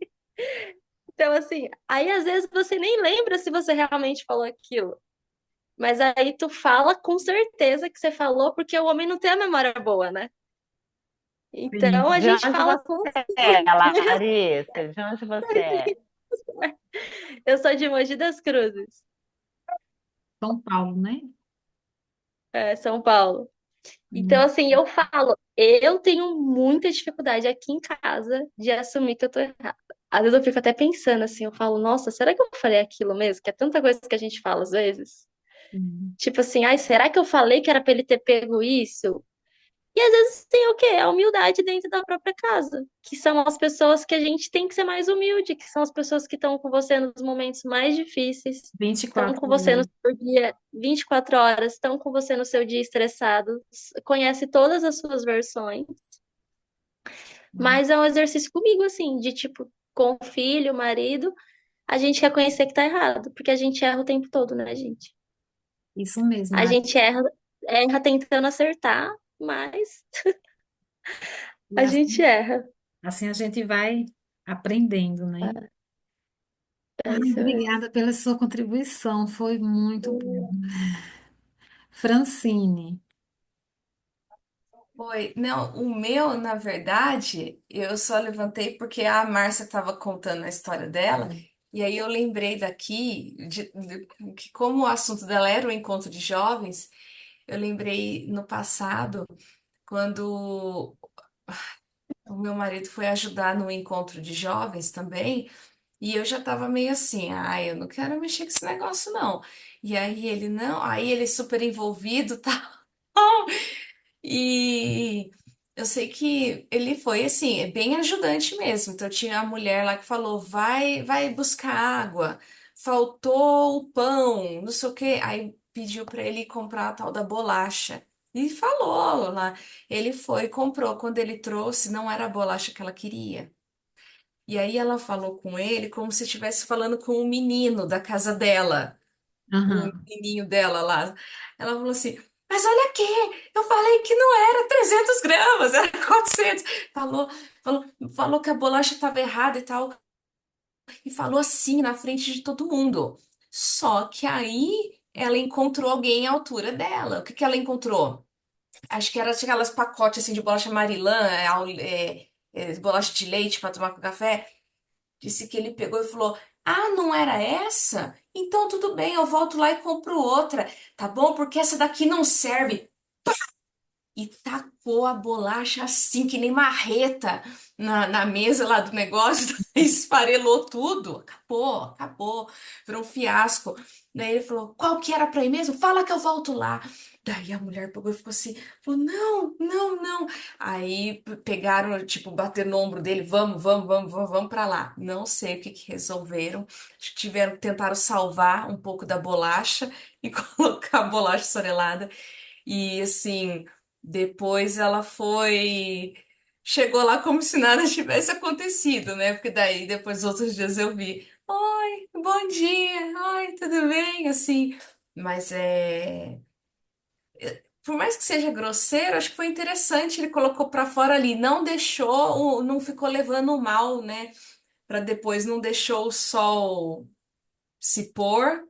Então, assim, aí às vezes você nem lembra se você realmente falou aquilo. Mas aí tu fala com certeza que você falou, porque o homem não tem a memória boa, né? Então a De gente onde fala com. você é, Larissa? De onde você é? Eu sou de Mogi das Cruzes, São Paulo, né? São Paulo. Então, Hum. assim, eu falo, eu tenho muita dificuldade aqui em casa de assumir que eu tô errada. Às vezes eu fico até pensando assim, eu falo, nossa, será que eu falei aquilo mesmo? Que é tanta coisa que a gente fala às vezes. Sim. Tipo assim, ai, será que eu falei que era pra ele ter pego isso? E às vezes tem o quê? A humildade dentro da própria casa, que são as pessoas que a gente tem que ser mais humilde, que são as pessoas que estão com você nos momentos mais difíceis, estão 24 com você no horas. seu dia 24 horas, estão com você no seu dia estressado, conhece todas as suas versões, mas é um exercício comigo, assim, de tipo, com o filho, o marido, a gente quer conhecer que tá errado, porque a gente erra o tempo todo, né, gente? Isso mesmo. A gente erra tentando acertar, mas E a gente erra. assim a gente vai aprendendo, né? É Ai, isso mesmo. obrigada pela sua contribuição, foi muito bom. Francine, Oi, não, o meu, na verdade, eu só levantei porque a Márcia estava contando a história dela, e aí eu lembrei daqui que como o assunto dela era o encontro de jovens, eu lembrei no passado, quando o meu marido foi ajudar no encontro de jovens também, e eu já tava meio assim, ah, eu não quero mexer com esse negócio, não. E aí ele, não, aí ele super envolvido, tá? E eu sei que ele foi assim, bem ajudante mesmo. Então tinha a mulher lá que falou: vai buscar água, faltou o pão, não sei o quê. Aí pediu para ele comprar a tal da bolacha. E falou lá. Ele foi, e comprou. Quando ele trouxe, não era a bolacha que ela queria. E aí ela falou com ele como se estivesse falando com um menino da casa dela, o Aham. menininho dela lá. Ela falou assim: Mas olha aqui, eu falei que não era 300 gramas, era 400. Falou, falou, falou que a bolacha estava errada e tal. E falou assim na frente de todo mundo. Só que aí ela encontrou alguém à altura dela. O que que ela encontrou? Acho que era aquelas pacotes assim de bolacha Marilã, bolacha de leite para tomar com café. Disse que ele pegou e falou: Ah, não era essa? Então tudo bem, eu volto lá e compro outra, tá bom? Porque essa daqui não serve. E tacou a bolacha assim, que nem marreta, na mesa lá do negócio, esfarelou tudo. Acabou, acabou. Virou um fiasco. Daí ele falou: Qual que era pra ir mesmo? Fala que eu volto lá. Daí a mulher pegou e ficou assim: falou, Não, não, não. Aí pegaram, tipo, bateram no ombro dele: Vamos, vamos, vamos, vamos, vamos pra lá. Não sei o que que resolveram. Acho que tentaram salvar um pouco da bolacha e colocar a bolacha esfarelada. E assim, depois ela foi. Chegou lá como se nada tivesse acontecido, né? Porque daí, depois, outros dias eu vi: Oi, bom dia, oi, tudo bem? Assim, mas é. Por mais que seja grosseiro, acho que foi interessante. Ele colocou pra fora ali, não deixou, não ficou levando mal, né? Pra depois não deixou o sol se pôr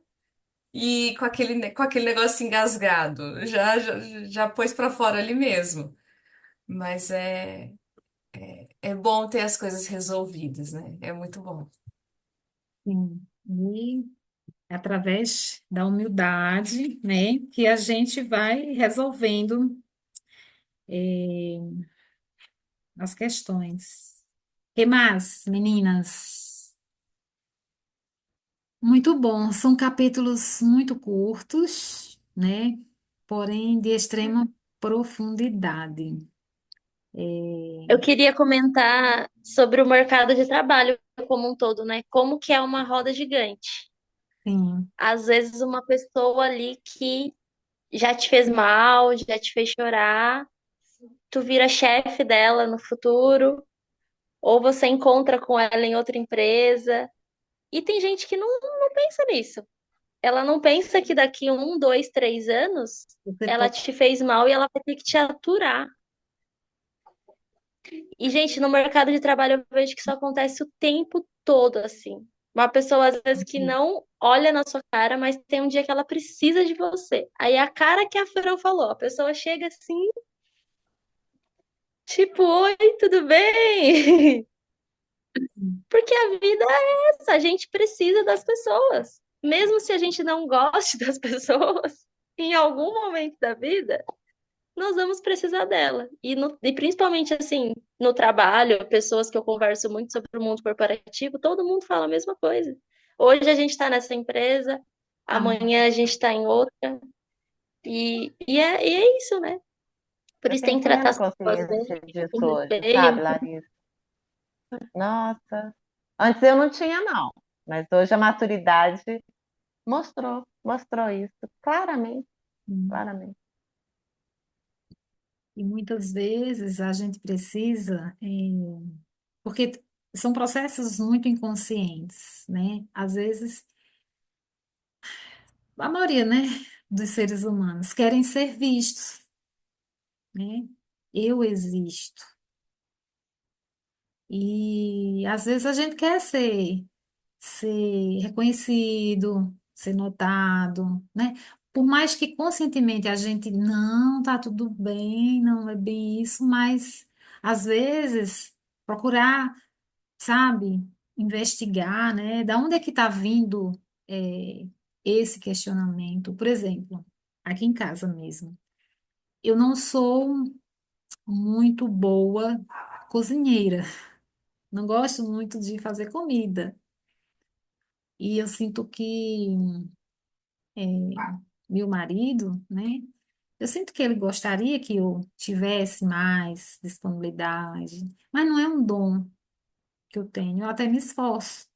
e com aquele negócio engasgado. Já pôs pra fora ali mesmo. Mas é bom ter as coisas resolvidas, né? É muito bom. Sim. E é através da humildade, né, que a gente vai resolvendo as questões. Que mais, meninas? Muito bom. São capítulos muito curtos, né? Porém de extrema profundidade. Eu queria comentar sobre o mercado de trabalho como um todo, né? Como que é uma roda gigante. Sim, Às vezes uma pessoa ali que já te fez mal, já te fez chorar, tu vira chefe dela no futuro, ou você encontra com ela em outra empresa. E tem gente que não pensa nisso. Ela não pensa que daqui 1, 2, 3 anos você ela pode. te fez mal e ela vai ter que te aturar. E, gente, no mercado de trabalho eu vejo que isso acontece o tempo todo, assim. Uma pessoa, às vezes, que não olha na sua cara, mas tem um dia que ela precisa de você. Aí a cara que a Fran falou, a pessoa chega assim, tipo, oi, tudo bem? Porque a vida é essa, a gente precisa das pessoas. Mesmo se a gente não goste das pessoas, em algum momento da vida, nós vamos precisar dela. E principalmente assim, no trabalho, pessoas que eu converso muito sobre o mundo corporativo, todo mundo fala a mesma coisa. Hoje a gente está nessa empresa, amanhã a gente está em outra, e é isso, né? Por Eu isso tem tenho que tratar plena as pessoas consciência bem, disso com hoje, sabe, respeito. Larissa? Nossa, antes eu não tinha, não. Mas hoje a maturidade mostrou isso claramente, claramente. E muitas vezes a gente precisa, porque são processos muito inconscientes, né? Às vezes, a maioria, né, dos seres humanos querem ser vistos, né? Eu existo. E às vezes a gente quer ser reconhecido, ser notado, né? Por mais que conscientemente a gente não tá tudo bem, não é bem isso, mas às vezes procurar, sabe, investigar, né? Da onde é que está vindo esse questionamento? Por exemplo, aqui em casa mesmo, eu não sou muito boa cozinheira, não gosto muito de fazer comida. E eu sinto que é, meu marido, né? Eu sinto que ele gostaria que eu tivesse mais disponibilidade, mas não é um dom que eu tenho, eu até me esforço.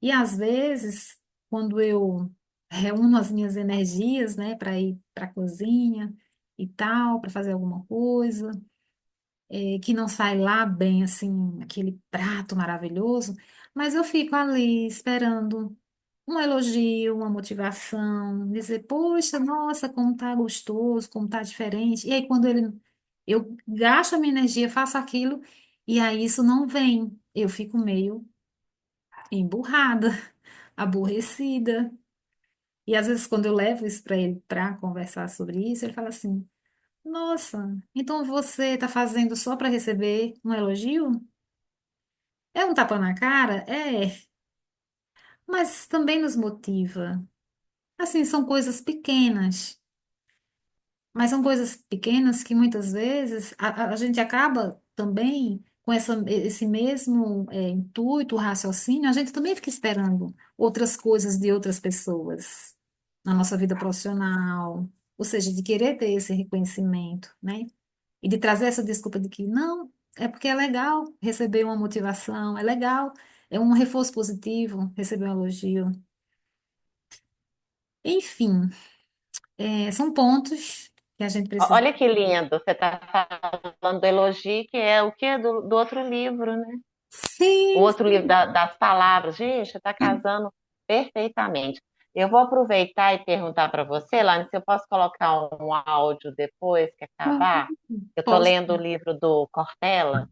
E às vezes quando eu reúno as minhas energias, né, para ir para a cozinha e tal, para fazer alguma coisa, que não sai lá bem assim, aquele prato maravilhoso, mas eu fico ali esperando um elogio, uma motivação, dizer, poxa, nossa, como tá gostoso, como tá diferente. E aí, quando eu gasto a minha energia, faço aquilo, e aí isso não vem. Eu fico meio emburrada, aborrecida. E às vezes, quando eu levo isso para ele para conversar sobre isso, ele fala assim: nossa, então você está fazendo só para receber um elogio? É um tapa na cara? É, mas também nos motiva. Assim, são coisas pequenas. Mas são coisas pequenas que muitas vezes a gente acaba também com esse mesmo intuito, raciocínio, a gente também fica esperando outras coisas de outras pessoas na nossa vida profissional, ou seja, de querer ter esse reconhecimento, né? E de trazer essa desculpa de que não, é porque é legal receber uma motivação, é legal, é um reforço positivo, receber um elogio. Enfim, são pontos que a gente precisa. Olha que lindo, você está falando do elogio, que é o quê? Do outro livro, né? O Sim, outro livro das palavras. Gente, está casando perfeitamente. Eu vou aproveitar e perguntar para você, Lani, se eu posso colocar um áudio depois que acabar. Eu estou posso. lendo o livro do Cortella.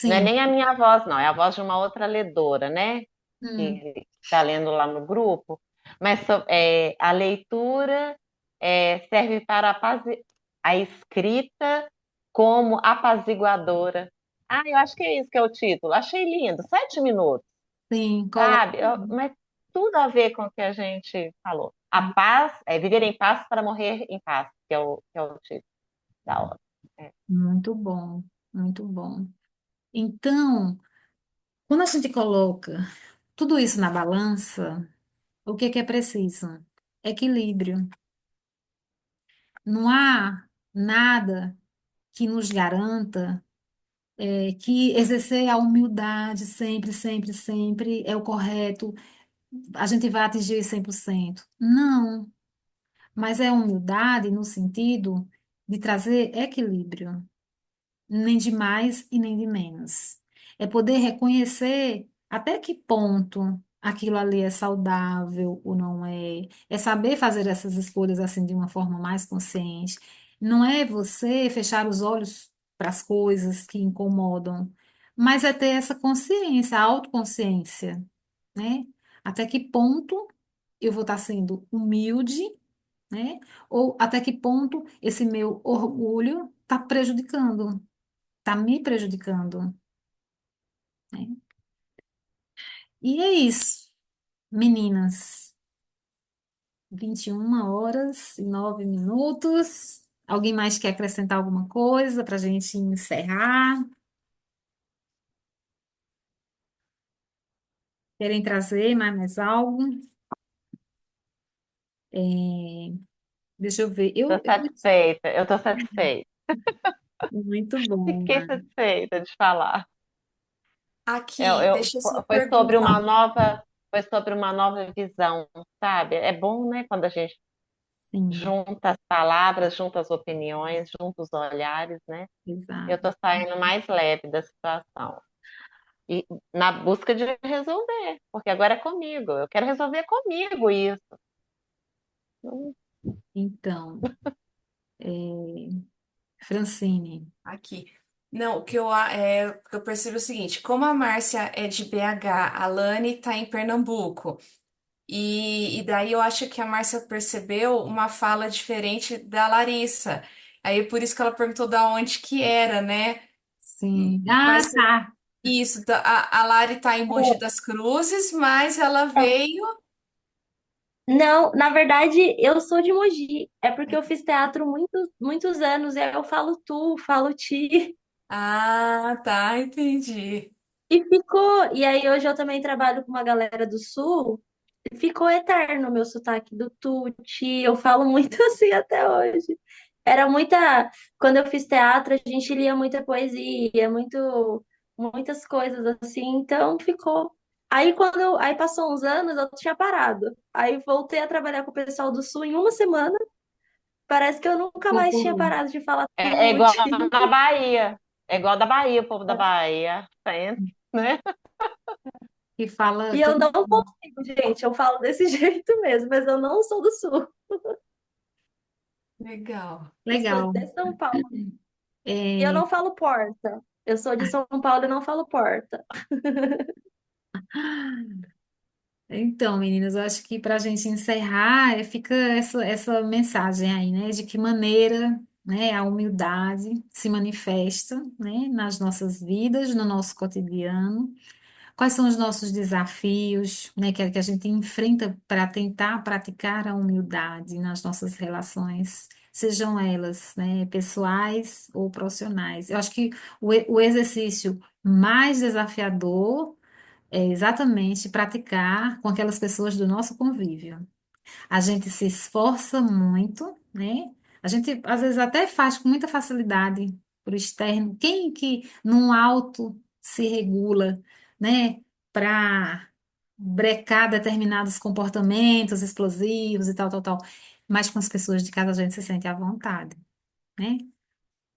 Não é Sim. nem a minha voz, não, é a voz de uma outra ledora, né? Hum, Que está lendo lá no grupo. Mas a leitura serve para a escrita como apaziguadora. Ah, eu acho que é isso que é o título. Achei lindo. 7 minutos, sim, coloca. sabe? Mas tudo a ver com o que a gente falou. A paz é viver em paz para morrer em paz, que é o título da obra. É. Muito bom, muito bom. Então, quando a gente coloca tudo isso na balança, o que é preciso? Equilíbrio. Não há nada que nos garanta que exercer a humildade sempre, sempre, sempre é o correto, a gente vai atingir 100%. Não, mas é humildade no sentido de trazer equilíbrio. Nem de mais e nem de menos. É poder reconhecer até que ponto aquilo ali é saudável ou não é. É saber fazer essas escolhas assim de uma forma mais consciente. Não é você fechar os olhos para as coisas que incomodam, mas é ter essa consciência, a autoconsciência, né? Até que ponto eu vou estar sendo humilde, né? Ou até que ponto esse meu orgulho está prejudicando, está me prejudicando, né? E é isso, meninas. 21h09. Alguém mais quer acrescentar alguma coisa para a gente encerrar? Querem trazer mais algo? É, deixa eu ver. Estou satisfeita, eu estou satisfeita. Muito bom, Fiquei Mari. satisfeita de falar. Aqui, deixa eu só Foi sobre uma perguntar. nova visão, sabe? É bom, né, quando a gente Sim, junta as palavras, junta as opiniões, junta os olhares, né? Eu exato. tô saindo mais leve da situação. E na busca de resolver, porque agora é comigo. Eu quero resolver comigo isso. Hum, Então, é, Francine, Aqui. Não, o que eu percebo é o seguinte: como a Márcia é de BH, a Lani está em Pernambuco, e daí eu acho que a Márcia percebeu uma fala diferente da Larissa. Aí por isso que ela perguntou da onde que era, né? sim. Ah, Mas tá. isso, a Lari está em Mogi das Cruzes, mas ela veio. Não, na verdade, eu sou de Mogi. É porque eu fiz teatro muitos, muitos anos, e aí eu falo tu, falo ti. Ah, tá, entendi. E ficou. E aí hoje eu também trabalho com uma galera do Sul. E ficou eterno o meu sotaque do tu, ti. Eu falo muito assim até hoje. Era muita. Quando eu fiz teatro, a gente lia muita poesia, muitas coisas assim, então ficou. Aí passou uns anos, eu tinha parado. Aí voltei a trabalhar com o pessoal do Sul em uma semana. Parece que eu nunca mais tinha Concluí. parado de falar É igual tudo. na Bahia. É igual da Bahia, o povo da Bahia. Sempre, né? Que fala E eu tudo. não consigo, gente. Eu falo desse jeito mesmo, mas eu não sou do Sul. Legal. Eu sou Legal. de São Paulo. E eu É, não falo porta. Eu sou de São Paulo e não falo porta. então, meninas, eu acho que para a gente encerrar, fica essa mensagem aí, né? De que maneira, né, a humildade se manifesta, né, nas nossas vidas, no nosso cotidiano. Quais são os nossos desafios, né, que a gente enfrenta para tentar praticar a humildade nas nossas relações, sejam elas, né, pessoais ou profissionais. Eu acho que o exercício mais desafiador é exatamente praticar com aquelas pessoas do nosso convívio. A gente se esforça muito, né? A gente às vezes até faz com muita facilidade para o externo. Quem que num alto se regula, né? Para brecar determinados comportamentos explosivos e tal, tal, tal. Mas com as pessoas de casa a gente se sente à vontade, né?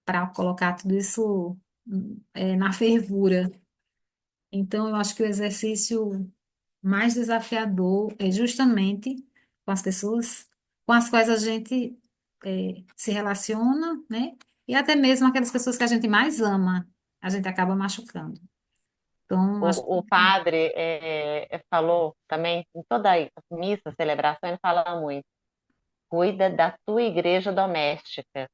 Para colocar tudo isso na fervura. Então, eu acho que o exercício mais desafiador é justamente com as pessoas com as quais a gente se relaciona, né? E até mesmo aquelas pessoas que a gente mais ama, a gente acaba machucando. Então, acho O padre falou também, em toda a missa, celebração, ele fala muito. Cuida da tua igreja doméstica.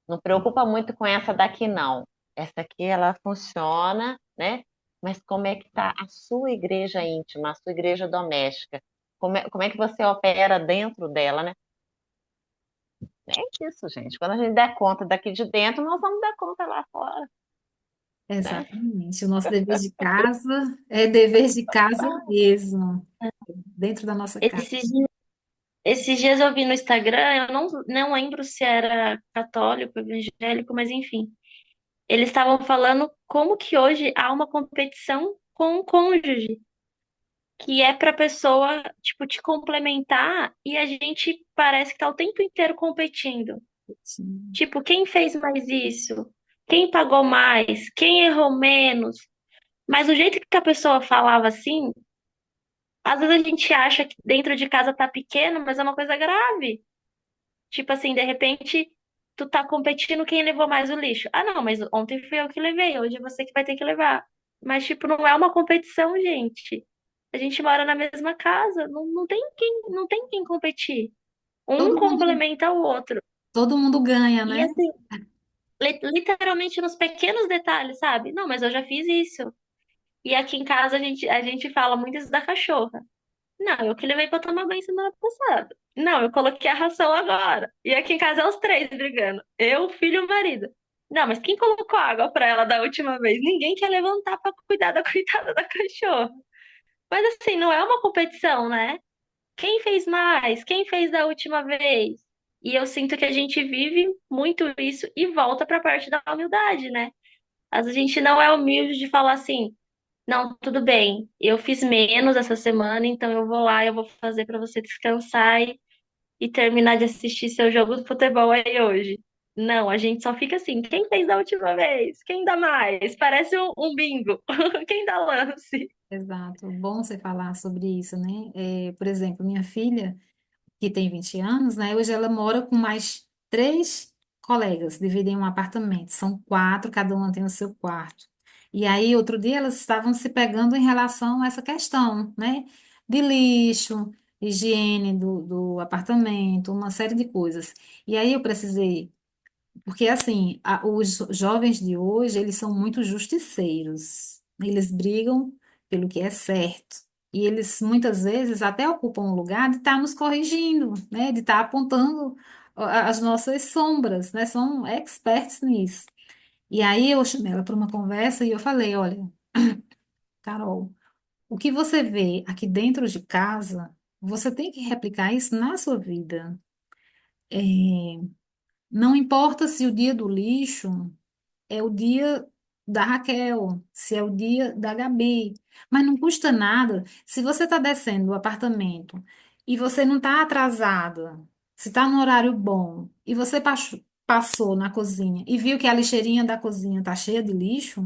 Não preocupa muito com essa daqui, não. Essa aqui, ela funciona, né? Mas como é que está a sua igreja íntima, a sua igreja doméstica? Como é que você opera dentro dela, né? É isso, gente. Quando a gente der conta daqui de dentro, nós vamos dar conta lá fora, né? exatamente. O nosso dever de casa é dever de casa mesmo, dentro da nossa casa. Esses, esses dias eu vi no Instagram, eu não lembro se era católico, evangélico, mas enfim. Eles estavam falando como que hoje há uma competição com o cônjuge, que é pra pessoa, tipo, te complementar e a gente parece que tá o tempo inteiro competindo. Sim. Tipo, quem fez mais isso? Quem pagou mais? Quem errou menos? Mas o jeito que a pessoa falava assim, às vezes a gente acha que dentro de casa tá pequeno, mas é uma coisa grave. Tipo assim, de repente, tu tá competindo quem levou mais o lixo. Ah, não, mas ontem fui eu que levei, hoje é você que vai ter que levar. Mas, tipo, não é uma competição, gente. A gente mora na mesma casa, não tem quem competir. Um Todo mundo, complementa o outro. todo mundo ganha, E né? assim, literalmente nos pequenos detalhes, sabe? Não, mas eu já fiz isso. E aqui em casa a gente fala muito isso da cachorra. Não, eu que levei pra tomar banho semana passada. Não, eu coloquei a ração agora. E aqui em casa é os três brigando. Eu, o filho e o marido. Não, mas quem colocou água pra ela da última vez? Ninguém quer levantar pra cuidar da coitada da cachorra. Mas assim, não é uma competição, né? Quem fez mais? Quem fez da última vez? E eu sinto que a gente vive muito isso e volta pra parte da humildade, né? Às vezes a gente não é humilde de falar assim, não, tudo bem. Eu fiz menos essa semana, então eu vou lá, eu vou fazer para você descansar e terminar de assistir seu jogo de futebol aí hoje. Não, a gente só fica assim, quem fez da última vez? Quem dá mais? Parece um bingo. Quem dá lance? Exato. Bom você falar sobre isso, né? Por exemplo, minha filha, que tem 20 anos, né? Hoje ela mora com mais três colegas, dividem um apartamento. São quatro, cada uma tem o seu quarto. E aí, outro dia, elas estavam se pegando em relação a essa questão, né? De lixo, higiene do apartamento, uma série de coisas. E aí eu precisei porque, assim, os jovens de hoje, eles são muito justiceiros. Eles brigam pelo que é certo. E eles, muitas vezes, até ocupam um lugar de estar nos corrigindo, né? De estar apontando as nossas sombras, né? São experts nisso. E aí eu chamei ela para uma conversa e eu falei, olha, Carol, o que você vê aqui dentro de casa, você tem que replicar isso na sua vida. É, não importa se o dia do lixo é o dia da Raquel, se é o dia da Gabi. Mas não custa nada. Se você está descendo do apartamento e você não está atrasada, se está no horário bom, e você passou na cozinha e viu que a lixeirinha da cozinha está cheia de lixo,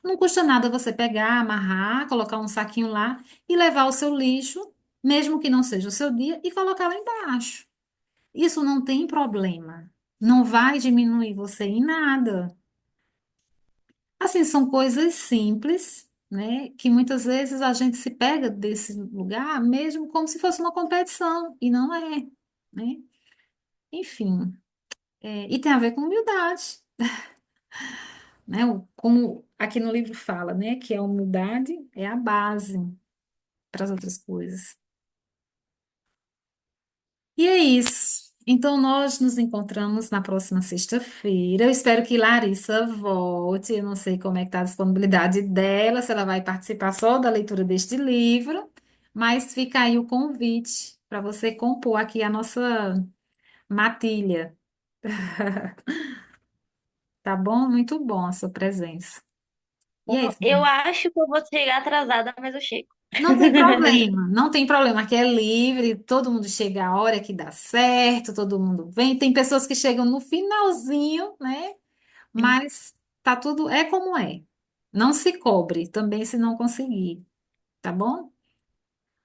não custa nada você pegar, amarrar, colocar um saquinho lá e levar o seu lixo, mesmo que não seja o seu dia, e colocar lá embaixo. Isso não tem problema. Não vai diminuir você em nada. Assim, são coisas simples, né? Que muitas vezes a gente se pega desse lugar mesmo como se fosse uma competição, e não é, né? Enfim, e tem a ver com humildade, né? Como aqui no livro fala, né? Que a humildade é a base para as outras coisas. E é isso. Então, nós nos encontramos na próxima sexta-feira. Eu espero que Larissa volte. Eu não sei como é que está a disponibilidade dela, se ela vai participar só da leitura deste livro, mas fica aí o convite para você compor aqui a nossa matilha. Tá bom? Muito bom a sua presença. E é isso. Eu acho que eu vou chegar atrasada, mas eu chego. Não tem problema, não tem problema. Aqui é livre, todo mundo chega a hora que dá certo, todo mundo vem. Tem pessoas que chegam no finalzinho, né? Mas tá tudo, é como é. Não se cobre também se não conseguir, tá bom?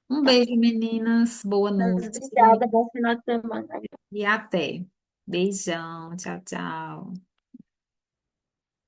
Um Tá. beijo, meninas. Boa Mas noite obrigada, bom final de semana. e até. Beijão, tchau, tchau.